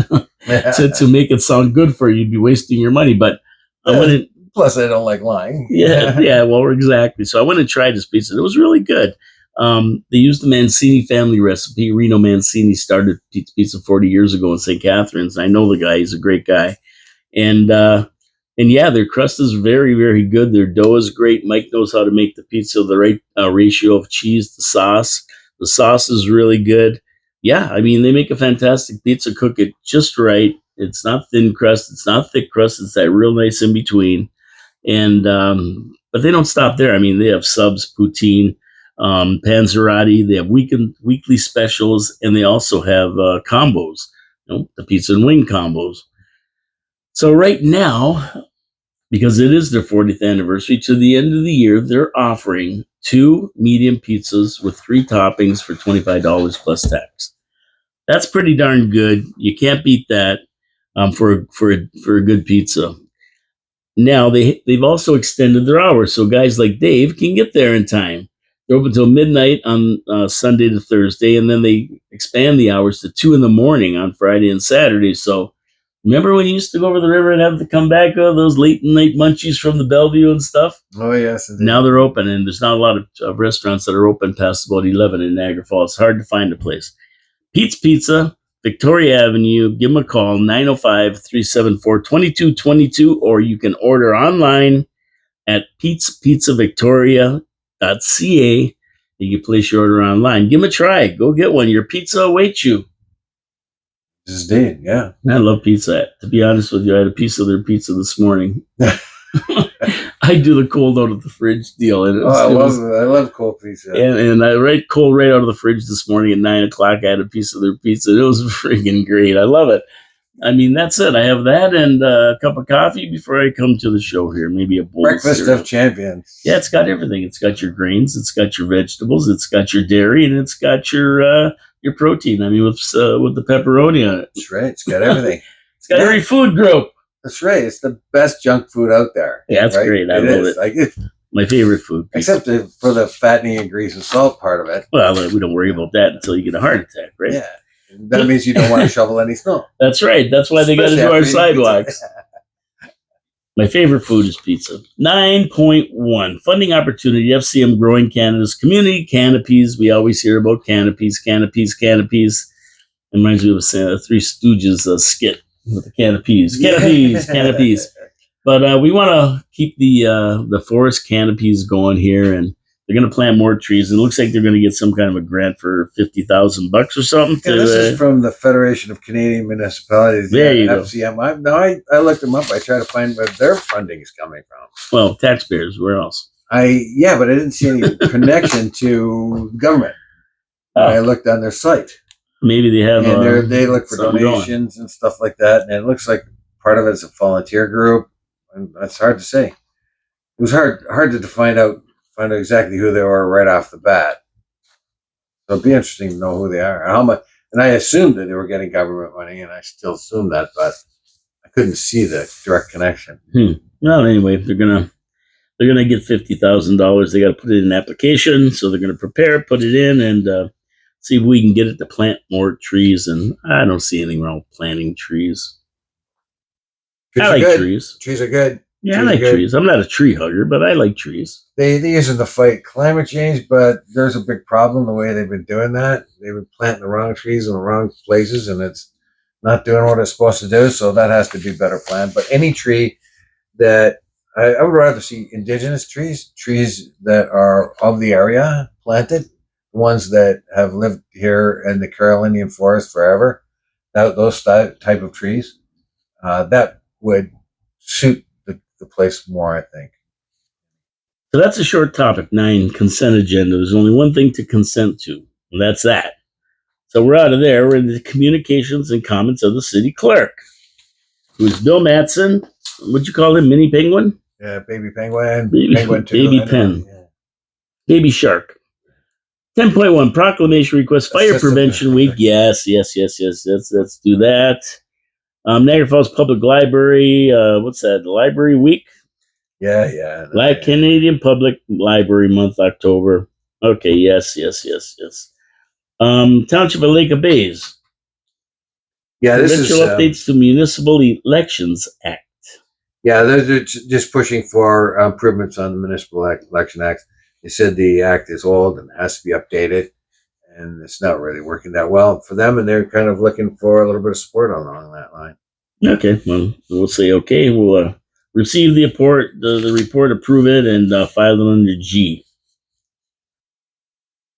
A: to make it sound good for you. You'd be wasting your money. But I went and
B: Plus, I don't like lying.
A: yeah, well, exactly. So I went and tried his pizza. It was really good. They used the Mancini family recipe. Reno Mancini started pizza 40 years ago in St. Catharines. I know the guy; he's a great guy. And yeah, their crust is very, very good. Their dough is great. Mike knows how to make the pizza, the right ratio of cheese to sauce. The sauce is really good. Yeah, I mean, they make a fantastic pizza. Cook it just right. It's not thin crust. It's not thick crust. It's that real nice in between. And but they don't stop there. I mean, they have subs, poutine, panzerotti. They have weekly specials, and they also have combos. The pizza and wing combos. So right now, because it is their 40th anniversary, to the end of the year, they're offering 2 medium pizzas with 3 toppings for $25 plus tax. That's pretty darn good. You can't beat that for a good pizza. Now they've also extended their hours, so guys like Dave can get there in time. They're open until midnight on Sunday to Thursday, and then they expand the hours to 2 in the morning on Friday and Saturday. So remember when you used to go over the river and have to come back, those late night munchies from the Bellevue and stuff?
B: Oh, yes. Indeed.
A: Now they're open, and there's not a lot of restaurants that are open past about 11 in Niagara Falls. It's hard to find a place. Pete's Pizza, Victoria Avenue. Give them a call, 905-374-2222, or you can order online at petespizzavictoria.ca. You can place your order online. Give them a try. Go get one. Your pizza awaits you.
B: Indeed, yeah.
A: I love Pizza Hut. To be honest with you, I had a piece of their pizza this morning. I do the cold out of the fridge deal. And
B: I love cold pizza.
A: And I cold right out of the fridge this morning at 9 o'clock. I had a piece of their pizza. It was freaking great. I love it. I mean, that's it. I have that and a cup of coffee before I come to the show here. Maybe a bowl
B: breakfast of champions.
A: Yeah, it's got everything. It's got your grains. It's got your vegetables. It's got your dairy, and it's got your protein. I mean, with the pepperoni on it.
B: That's right. It's got everything.
A: It's got every food group.
B: That's right. It's the best junk food out there.
A: Yeah, it's great. I love it. My favorite food.
B: Except for the fattening and grease and salt part of it.
A: Well, we don't worry about that until you get a heart attack, right?
B: Yeah. That means you don't want to shovel any snow.
A: That's right. That's why they got to do our sidewalks. My favorite food is pizza. 9.1. Funding opportunity. FCM growing Canada's community canopies. We always hear about canopies. It reminds me of a Three Stooges skit with the canopies. Canopies. But we want to keep the forest canopies going here, and they're going to plant more trees. And it looks like they're going to get some kind of a grant for $50,000 or something.
B: Yeah, this is from the Federation of Canadian Municipalities.
A: There you go.
B: FCM. I looked them up. I tried to find where their funding is coming from.
A: Well, taxpayers. Where else?
B: But I didn't see any connection to government. I looked on their site.
A: Maybe they have.
B: And they look for donations and stuff like that. And it looks like part of it is a volunteer group. And that's hard to say. It was hard to find out exactly who they were right off the bat. So it'd be interesting to know who they are and how much. And I assumed that they were getting government money, and I still assume that, but I couldn't see the direct connection.
A: Well, anyway, they're gonna get $50,000. They got to put it in an application, so they're gonna prepare, put it in, and see if we can get it to plant more trees. And I don't see anything wrong with planting trees. I like trees.
B: Trees are good.
A: Yeah, I like trees. I'm not a tree hugger, but I like trees.
B: They use them to fight climate change, but there's a big problem the way they've been doing that. They've been planting the wrong trees in the wrong places, and it's not doing what it's supposed to do, so that has to be better planned. But any tree that I would rather see indigenous trees that are of the area planted, ones that have lived here in the Carolinian forest forever, those type of trees, that would suit the place more, I think.
A: So that's a short topic, 9, consent agenda. There's only one thing to consent to, and that's that. So we're out of there. We're in the communications and comments of the city clerk, who's Bill Mattson. What'd you call him? Mini Penguin?
B: Yeah, baby penguin.
A: Penguin too. Baby pen. Yeah. Baby shark. 10.1, proclamation request, fire prevention week. Yes. Let's do that. Niagara Falls Public Library. What's that? Library Week.
B: Yeah.
A: Canadian Public Library Month, October. Okay, yes. Township of Lake of Bays.
B: Yeah, this is
A: Provincial updates to Municipal Elections Act.
B: yeah, they're just pushing for improvements on the Municipal Election Act. They said the act is old and has to be updated, and it's not really working that well for them, and they're kind of looking for a little bit of support along that line.
A: Okay, well, we'll say okay. We'll receive the report, the report, approve it, and file it under G.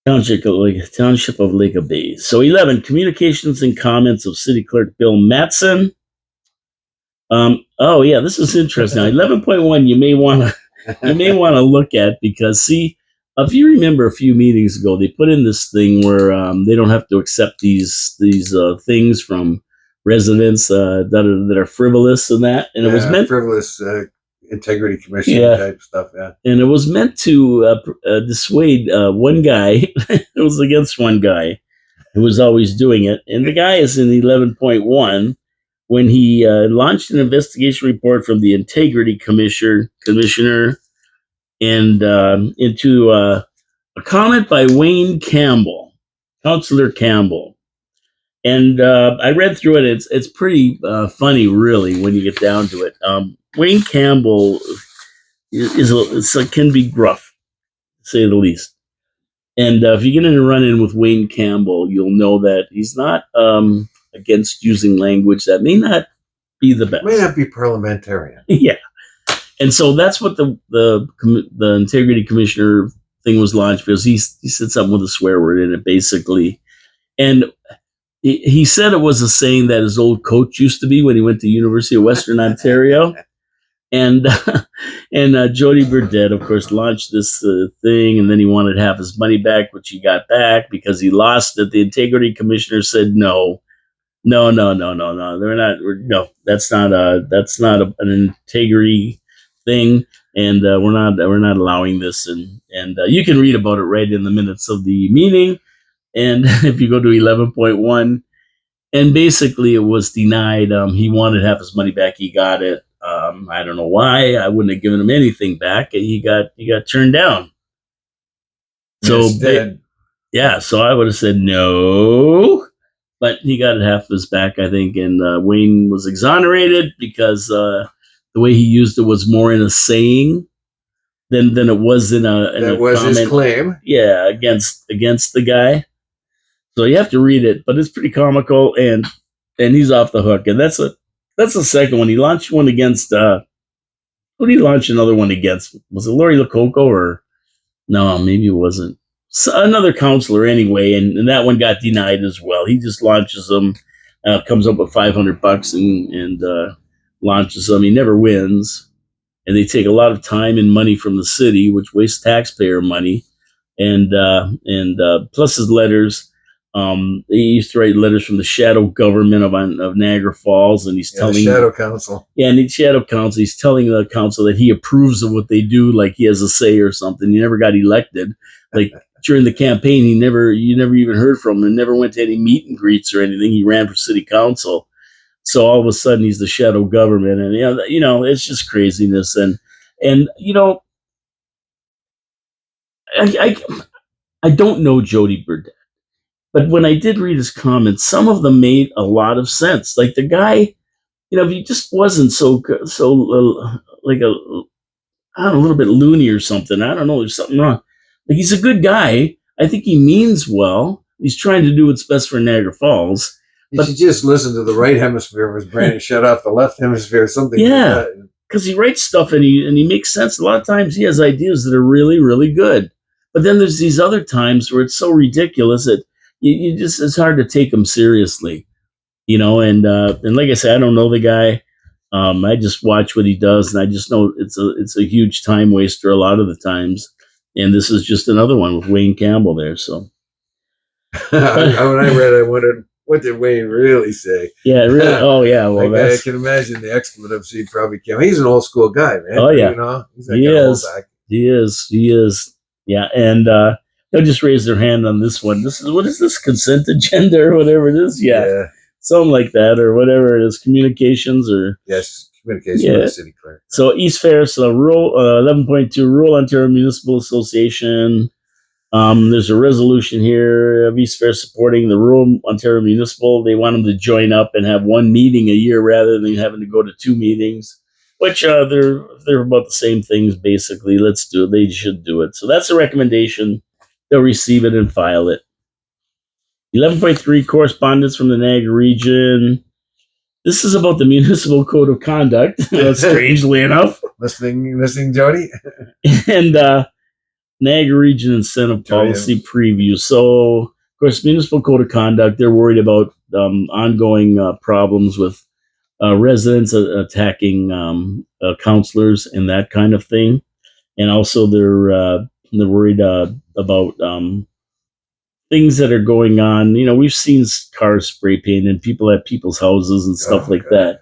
A: Township of Lake of Bays. So 11, communications and comments of City Clerk Bill Matson. Oh yeah, this is interesting. 11.1, you may want to look at, because see, if you remember a few meetings ago, they put in this thing where they don't have to accept these things from residents that are frivolous and that, and it was meant
B: frivolous integrity commission type stuff. Yeah,
A: and it was meant to dissuade one guy. It was against one guy who was always doing it, and the guy is in 11.1 when he launched an investigation report from the integrity commissioner and into a comment by Wayne Campbell, Councillor Campbell. And I read through it. It's pretty funny, really, when you get down to it. Wayne Campbell can be gruff, to say the least. And if you get in a run-in with Wayne Campbell, you'll know that he's not against using language that may not be the best.
B: May not be parliamentarian.
A: Yeah. And so that's what the integrity commissioner thing was launched, because he said something with a swear word in it, basically. And he said it was a saying that his old coach used to be when he went to University of Western Ontario. And Jody Burdett, of course, launched this thing, and then he wanted half his money back, which he got back because he lost it. The integrity commissioner said no. They're not. No, that's not an integrity thing, and we're not allowing this. And you can read about it right in the minutes of the meeting. And if you go to 11.1, and basically it was denied. He wanted half his money back. He got it. I don't know why. I wouldn't have given him anything back. He got turned down. So yeah, so I would have said no, but he got half of his back, I think, and Wayne was exonerated because the way he used it was more in a saying than it was in a
B: comment. His claim.
A: Yeah, against the guy. So you have to read it, but it's pretty comical, and he's off the hook. And that's the second one. He launched one against who did he launch another one against? Was it Lori Lococo or no, maybe it wasn't. So another counselor anyway, and that one got denied as well. He just launches them, comes up with $500 and launches them. He never wins, and they take a lot of time and money from the city, which wastes taxpayer money, and plus his letters. He used to write letters from the shadow government of Niagara Falls, and he's telling
B: the shadow council.
A: Yeah, and the shadow council. He's telling the council that he approves of what they do, like he has a say or something. He never got elected. Like during the campaign, you never even heard from him. And never went to any meet and greets or anything. He ran for city council, so all of a sudden he's the shadow government, and it's just craziness. And I don't know Jody Burdett. But when I did read his comments, some of them made a lot of sense. Like the guy, if he just wasn't so like a little bit loony or something. I don't know. There's something wrong. Like he's a good guy. I think he means well. He's trying to do what's best for Niagara Falls.
B: You should just listen to the right hemisphere of his brain and shut off the left hemisphere, something like that.
A: Because he writes stuff and he makes sense. A lot of times he has ideas that are really, really good. But then there's these other times where it's so ridiculous that you just, it's hard to take him seriously, and like I said, I don't know the guy. I just watch what he does, and I just know it's a huge time waster a lot of the times. And this is just another one with Wayne Campbell there. So
B: when I read, I wondered, what did Wayne really say?
A: Yeah, really. Oh yeah. Well,
B: I can imagine the expletives he probably came. He's an old school guy, man.
A: Oh yeah, he is. Yeah, and they'll just raise their hand on this one. What is this consent agenda or whatever it is? Yeah. something like that, or whatever it is, communications or
B: Yes, communication with the city clerk.
A: So East Ferris, Rural 11.2 Rural Ontario Municipal Association. There's a resolution here of East Ferris supporting the Rural Ontario Municipal. They want them to join up and have one meeting a year rather than having to go to two meetings, which they're about the same things basically. Let's do it. They should do it. So that's a recommendation. They'll receive it and file it. 11.3 correspondence from the Niagara region. This is about the municipal code of conduct, strangely enough.
B: Listening, Jody?
A: And Niagara Region Incentive Policy Preview. So, of course, municipal code of conduct, they're worried about ongoing problems with residents attacking counselors and that kind of thing. And also they're worried about things that are going on. You know, we've seen cars spray painted and people at people's houses and stuff like that,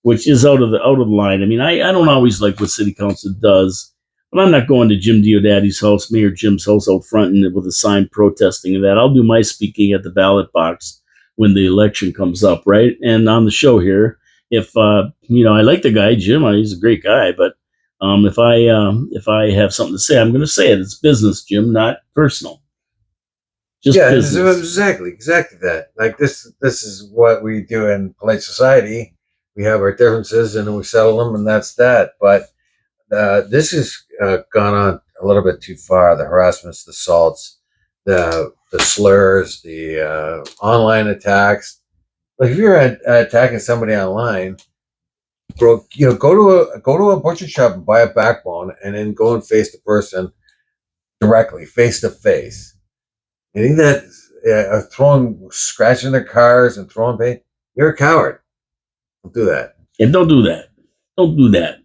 A: which is out of the line. I mean, I don't always like what city council does, but I'm not going to Jim Diodati's house, Mayor Jim's house out front and with a sign protesting and that. I'll do my speaking at the ballot box when the election comes up, right? And on the show here, if you know, I like the guy Jim, he's a great guy, but if I have something to say, I'm going to say it. It's business, Jim, not personal.
B: Just business. Exactly that. Like this is what we do in polite society. We have our differences and we settle them, and that's that. But this has gone on a little bit too far. The harassments, the assaults, the slurs, the online attacks. Like if you're attacking somebody online, bro, you know, go to a butcher shop and buy a backbone, and then go and face the person directly, face to face. You think that scratching their cars and throwing paint? You're a coward. Don't do that.
A: And don't do that. Don't do that.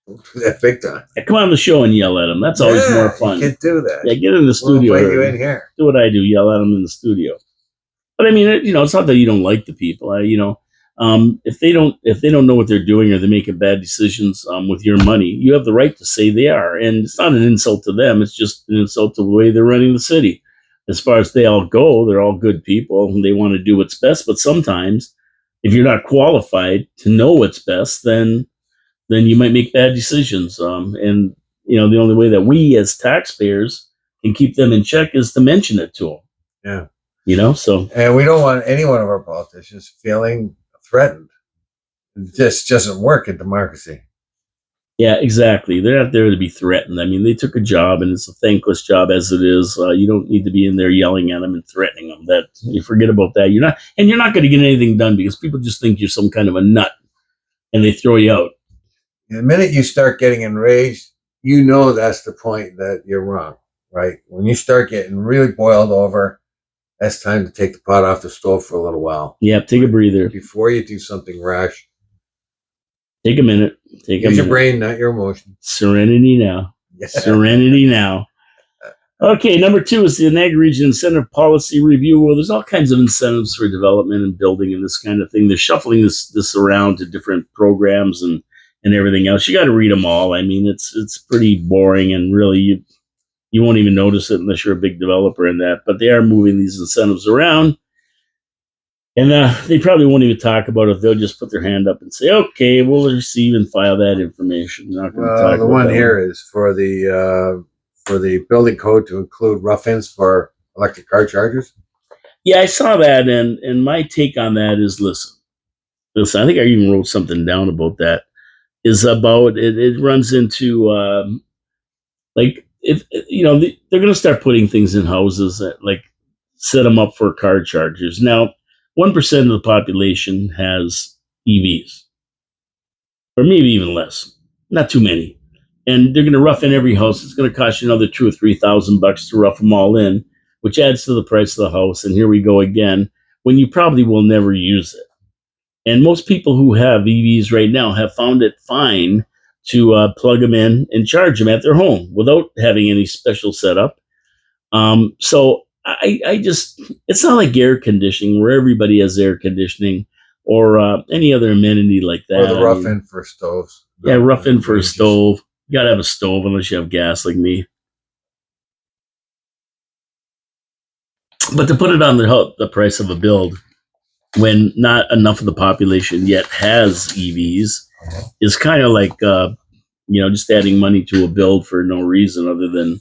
B: Don't do that big time.
A: Yeah, come on the show and yell at them. That's always more fun.
B: You can't do that.
A: Yeah, get in the studio.
B: We'll invite you in here.
A: Do what I do. Yell at them in the studio. But I mean, you know, it's not that you don't like the people. You know, if they don't know what they're doing or they're making bad decisions with your money, you have the right to say they are. And it's not an insult to them. It's just an insult to the way they're running the city. As far as they all go, they're all good people and they want to do what's best. But sometimes, if you're not qualified to know what's best, then you might make bad decisions. And you know, the only way that we as taxpayers can keep them in check is to mention it to them.
B: Yeah.
A: You know, so.
B: And we don't want any one of our politicians feeling threatened. It just doesn't work in democracy.
A: Yeah, exactly. They're not there to be threatened. I mean, they took a job, and it's a thankless job as it is. You don't need to be in there yelling at them and threatening them. That you forget about that. You're not going to get anything done because people just think you're some kind of a nut, and they throw you out.
B: The minute you start getting enraged, you know that's the point that you're wrong, right? When you start getting really boiled over, that's time to take the pot off the stove for a little while.
A: Yeah, take a breather
B: before you do something rash.
A: Take a minute.
B: Use your brain, not your emotions.
A: Serenity now. Yeah. Serenity now. Okay, number 2 is the Niagara Region Incentive Policy Review. Well, there's all kinds of incentives for development and building and this kind of thing. They're shuffling this around to different programs and everything else. You got to read them all. I mean, it's pretty boring, and really you won't even notice it unless you're a big developer in that. But they are moving these incentives around. And they probably won't even talk about it. They'll just put their hand up and say, okay, we'll receive and file that information. Not going to talk about
B: the one here is for the building code to include rough-ins for electric car chargers.
A: Yeah, I saw that, and my take on that is, listen, I think I even wrote something down about that, is about, it runs into, like, if you know, they're going to start putting things in houses that, like, set them up for car chargers. Now, 1% of the population has EVs, or maybe even less, not too many. And they're going to rough in every house. It's going to cost you another $2,000 or $3,000 to rough them all in, which adds to the price of the house. And here we go again, when you probably will never use it. And most people who have EVs right now have found it fine to plug them in and charge them at their home without having any special setup. So I just, it's not like air conditioning where everybody has air conditioning or any other amenity like that.
B: Or the rough-in for stoves.
A: Yeah, rough-in for a stove. You got to have a stove unless you have gas like me. But to put it on the price of a build, when not enough of the population yet has EVs, is kind of like just adding money to a bill for no reason other than,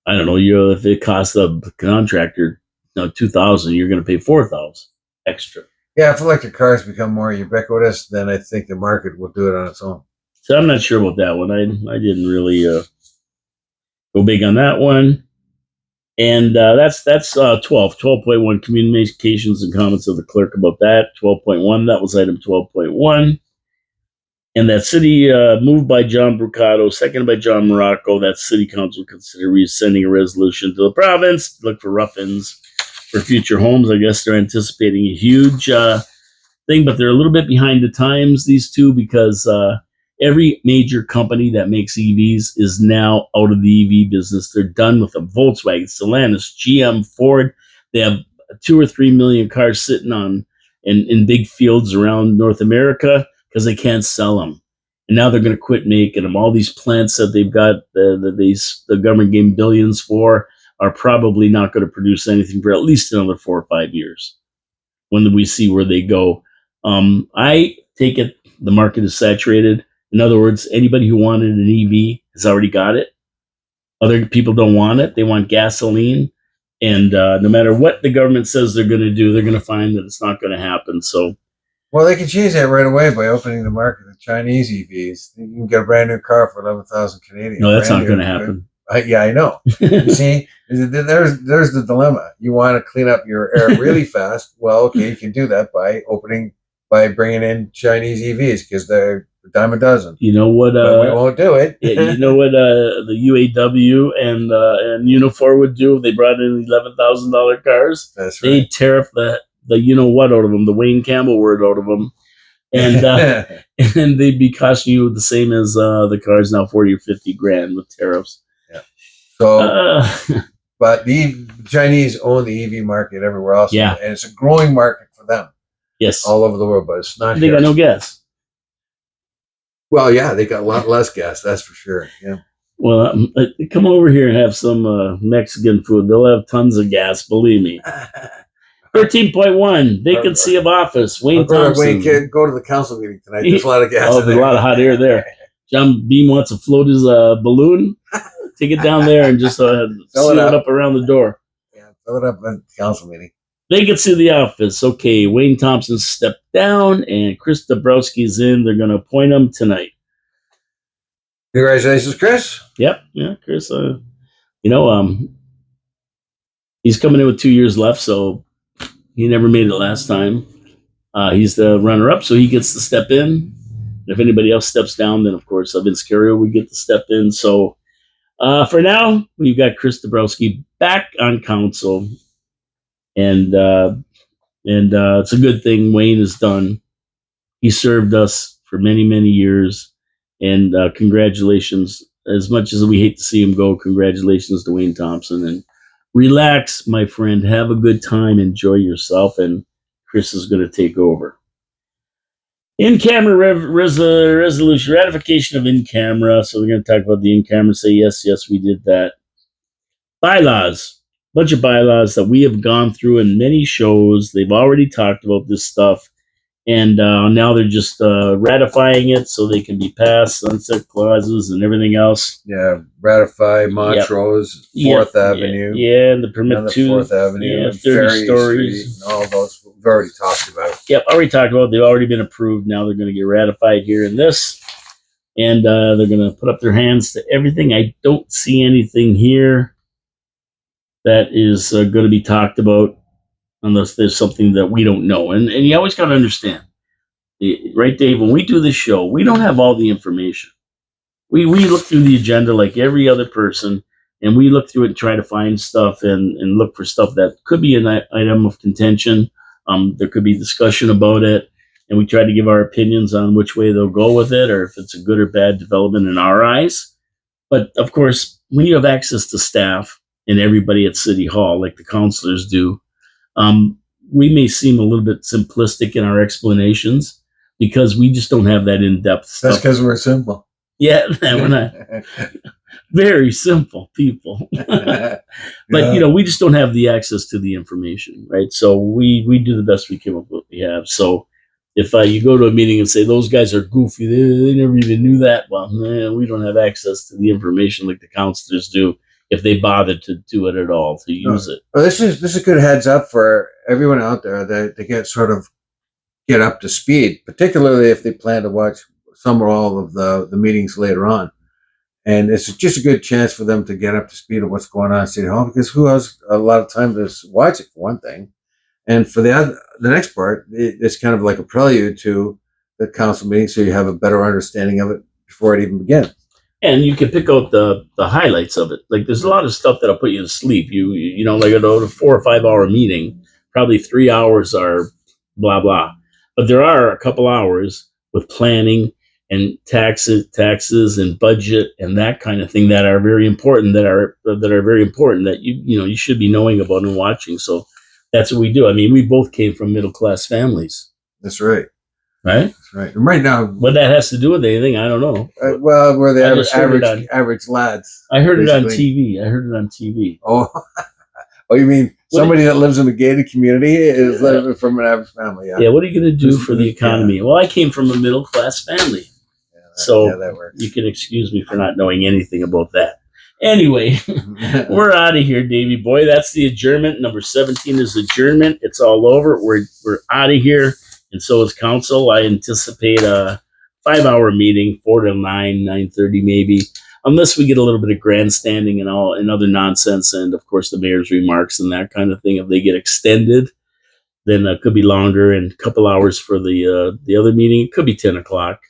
A: I don't know. If it costs a contractor $2,000, you're going to pay $4,000 extra.
B: Yeah, if electric cars become more ubiquitous, then I think the market will do it on its own.
A: So I'm not sure about that one. I didn't really go big on that one. And that's 12.1 communications and comments of the clerk about that. 12.1, that was item 12.1. And that city moved by John Brucato, seconded by John Morocco, that city council consider resending a resolution to the province to look for rough-ins for future homes. I guess they're anticipating a huge thing, but they're a little bit behind the times, these two, because every major company that makes EVs is now out of the EV business. They're done with them. Volkswagen, Stellantis, GM, Ford. They have 2 or 3 million cars sitting on in big fields around North America because they can't sell them. And now they're going to quit making them. All these plants that they've got, the government gave billions for, are probably not going to produce anything for at least another 4 or 5 years when we see where they go. I take it the market is saturated. In other words, anybody who wanted an EV has already got it. Other people don't want it. They want gasoline. And no matter what the government says they're going to do, they're going to find that it's not going to happen. So,
B: well, they can change that right away by opening the market to Chinese EVs. You can get a brand new car for 11,000 Canadian.
A: No, that's not going to happen.
B: Yeah, I know. You see, there's the dilemma. You want to clean up your air really fast. Well, okay, you can do that by bringing in Chinese EVs because they're a dime a dozen.
A: You know what?
B: But we won't do it.
A: You know what? The UAW and Unifor would do if they brought in $11,000 cars.
B: That's right.
A: They tariff the what out of them, the Wayne Campbell word out of them, and and they'd be costing you the same as the cars now, 40 or 50 grand with tariffs.
B: Yeah. So, but the Chinese own the EV market everywhere else.
A: Yeah.
B: And it's a growing market for them.
A: Yes.
B: All over the world, but it's not.
A: They got no gas.
B: Well, yeah, they got a lot less gas, that's for sure. Yeah.
A: Well, come over here and have some Mexican food. They'll have tons of gas, believe me. 13.1, vacancy of office. Wayne Thompson.
B: Wayne, go to the council meeting tonight. There's a lot of gas.
A: Oh, there's a lot of hot air there. John Beam wants to float his balloon. Take it down there and just seal it up around the door.
B: Yeah, fill it up at the council meeting.
A: Vacancy of the office. Okay, Wayne Thompson stepped down and Chris Dabrowski's in. They're going to appoint him tonight.
B: Congratulations, Chris.
A: Yep. Yeah, Chris. He's coming in with 2 years left, so he never made it last time. He's the runner-up, so he gets to step in. If anybody else steps down, then, of course, Vince Carrier would get to step in. So for now, we've got Chris Dabrowski back on council. And it's a good thing Wayne is done. He served us for many, many years. And congratulations. As much as we hate to see him go, congratulations to Wayne Thompson. And relax, my friend. Have a good time. Enjoy yourself. And Chris is going to take over. In-camera resolution, ratification of in-camera. So we're going to talk about the in-camera. Say, yes, we did that. Bylaws. Bunch of bylaws that we have gone through in many shows. They've already talked about this stuff. And now they're just ratifying it so they can be passed, sunset clauses and everything else.
B: Yeah, ratify Montrose, Fourth Avenue.
A: Yeah, and the permit to
B: 4th Avenue,
A: and 30 stories.
B: Street, and all those we've already talked about.
A: Yep, already talked about. They've already been approved. Now they're going to get ratified here in this. And they're going to put up their hands to everything. I don't see anything here that is going to be talked about unless there's something that we don't know. And you always got to understand, right, Dave, when we do this show, we don't have all the information. We look through the agenda like every other person, and we look through it and try to find stuff and look for stuff that could be an item of contention. There could be discussion about it, and we try to give our opinions on which way they'll go with it or if it's a good or bad development in our eyes. But, of course, when you have access to staff and everybody at City Hall, like the councilors do, we may seem a little bit simplistic in our explanations because we just don't have that in-depth stuff.
B: That's because we're simple.
A: Yeah, we're not. Very simple people. But
B: Yeah.
A: we just don't have the access to the information, right? So we do the best we can with what we have. So if you go to a meeting and say those guys are goofy, they never even knew that. Well, man, we don't have access to the information like the counselors do if they bother to do it at all, to
B: No.
A: use it.
B: Well, this is a good heads up for everyone out there that they get up to speed, particularly if they plan to watch some or all of the meetings later on. And it's just a good chance for them to get up to speed of what's going on at City Hall, because who has a lot of time to watch it, for one thing. And for the next part, it's kind of like a prelude to the council meeting, so you have a better understanding of it before it even begins.
A: And you can pick out the highlights of it. Like there's a lot of stuff that'll put you to sleep. Like a 4 or 5 hour meeting, probably 3 hours are blah blah, but there are a couple hours with planning and taxes and budget and that kind of thing that are very important. That you should be knowing about and watching. So that's what we do. I mean, we both came from middle class families,
B: That's right.
A: right?
B: That's right. And right now,
A: What that has to do with anything, I don't know.
B: well, we're the
A: I just heard
B: average lads.
A: I heard it on
B: basically.
A: TV. I heard it on TV.
B: Oh, oh, you mean somebody that lives in a gated community is living from an average family? Yeah.
A: Yeah, what are you going to do for the economy? Yeah. Well, I came from a middle class family, so
B: that works.
A: You can excuse me for not knowing anything about that. Anyway, we're out of here, Davey boy. That's the adjournment. Number 17 is adjournment. It's all over. We're out of here, and so is council. I anticipate a 5-hour meeting, 4 to 9, 9:30 maybe, unless we get a little bit of grandstanding and other nonsense, and of course the mayor's remarks and that kind of thing. If they get extended, then it could be longer, and a couple hours for the other meeting. It could be 10 o'clock.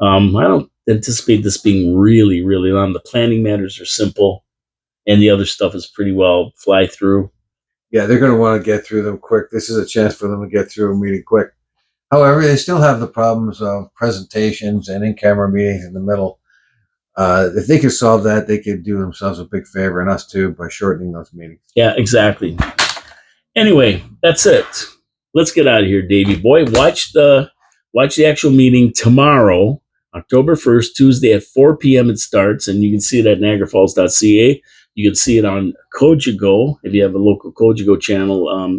A: I don't anticipate this being really, really long. The planning matters are simple, and the other stuff is pretty well fly through.
B: Yeah, they're going to want to get through them quick. This is a chance for them to get through a meeting quick. However, they still have the problems of presentations and in-camera meetings in the middle. If they could solve that, they could do themselves a big favor, and us too, by shortening those meetings.
A: Yeah, exactly. Anyway, that's it. Let's get out of here, Davey boy. Watch the actual meeting tomorrow, October 1st, Tuesday at 4 p.m. it starts, and you can see it at niagarafalls.ca. You can see it on Kojigo, if you have a local Kojigo channel.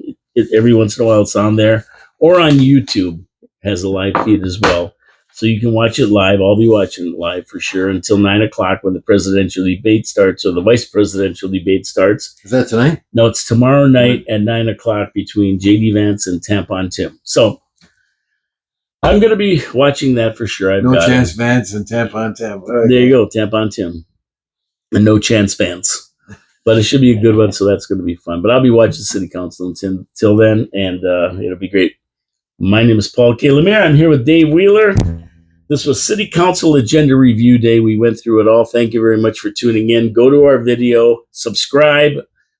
A: Every once in a while it's on there. Or on YouTube, has a live feed as well. So you can watch it live. I'll be watching it live for sure until 9 o'clock when the presidential debate starts, or the vice presidential debate starts.
B: Is that tonight?
A: No, it's tomorrow night at 9 o'clock between J.D. Vance and Tampon Tim. So I'm going to be watching that for sure.
B: No Chance Vance and Tampon Tim.
A: There you go, Tampon Tim. And No Chance Vance. But it should be a good one, so that's going to be fun. But I'll be watching City Council until then, and it'll be great. My name is Paul K. Lemire. I'm here with Dave Wheeler. This was City Council Agenda Review Day. We went through it all. Thank you very much for tuning in. Go to our video, subscribe,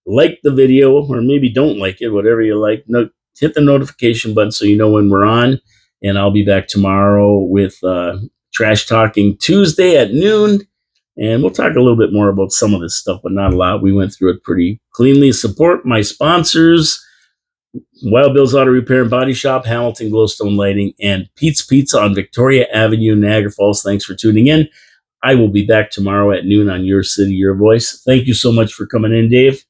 A: like the video, or maybe don't like it, whatever you like. Hit the notification button so you know when we're on. And I'll be back tomorrow with Trash Talking Tuesday at noon. And we'll talk a little bit more about some of this stuff, but not a lot. We went through it pretty cleanly. Support my sponsors: Wild Bill's Auto Repair and Body Shop, Hamilton Glowstone Lighting, and Pete's Pizza on Victoria Avenue, Niagara Falls. Thanks for tuning in. I will be back tomorrow at noon on Your City, Your Voice. Thank you so much for coming in, Dave.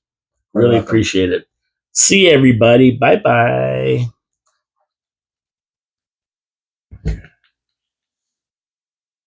A: Really appreciate it. See everybody. Bye-bye.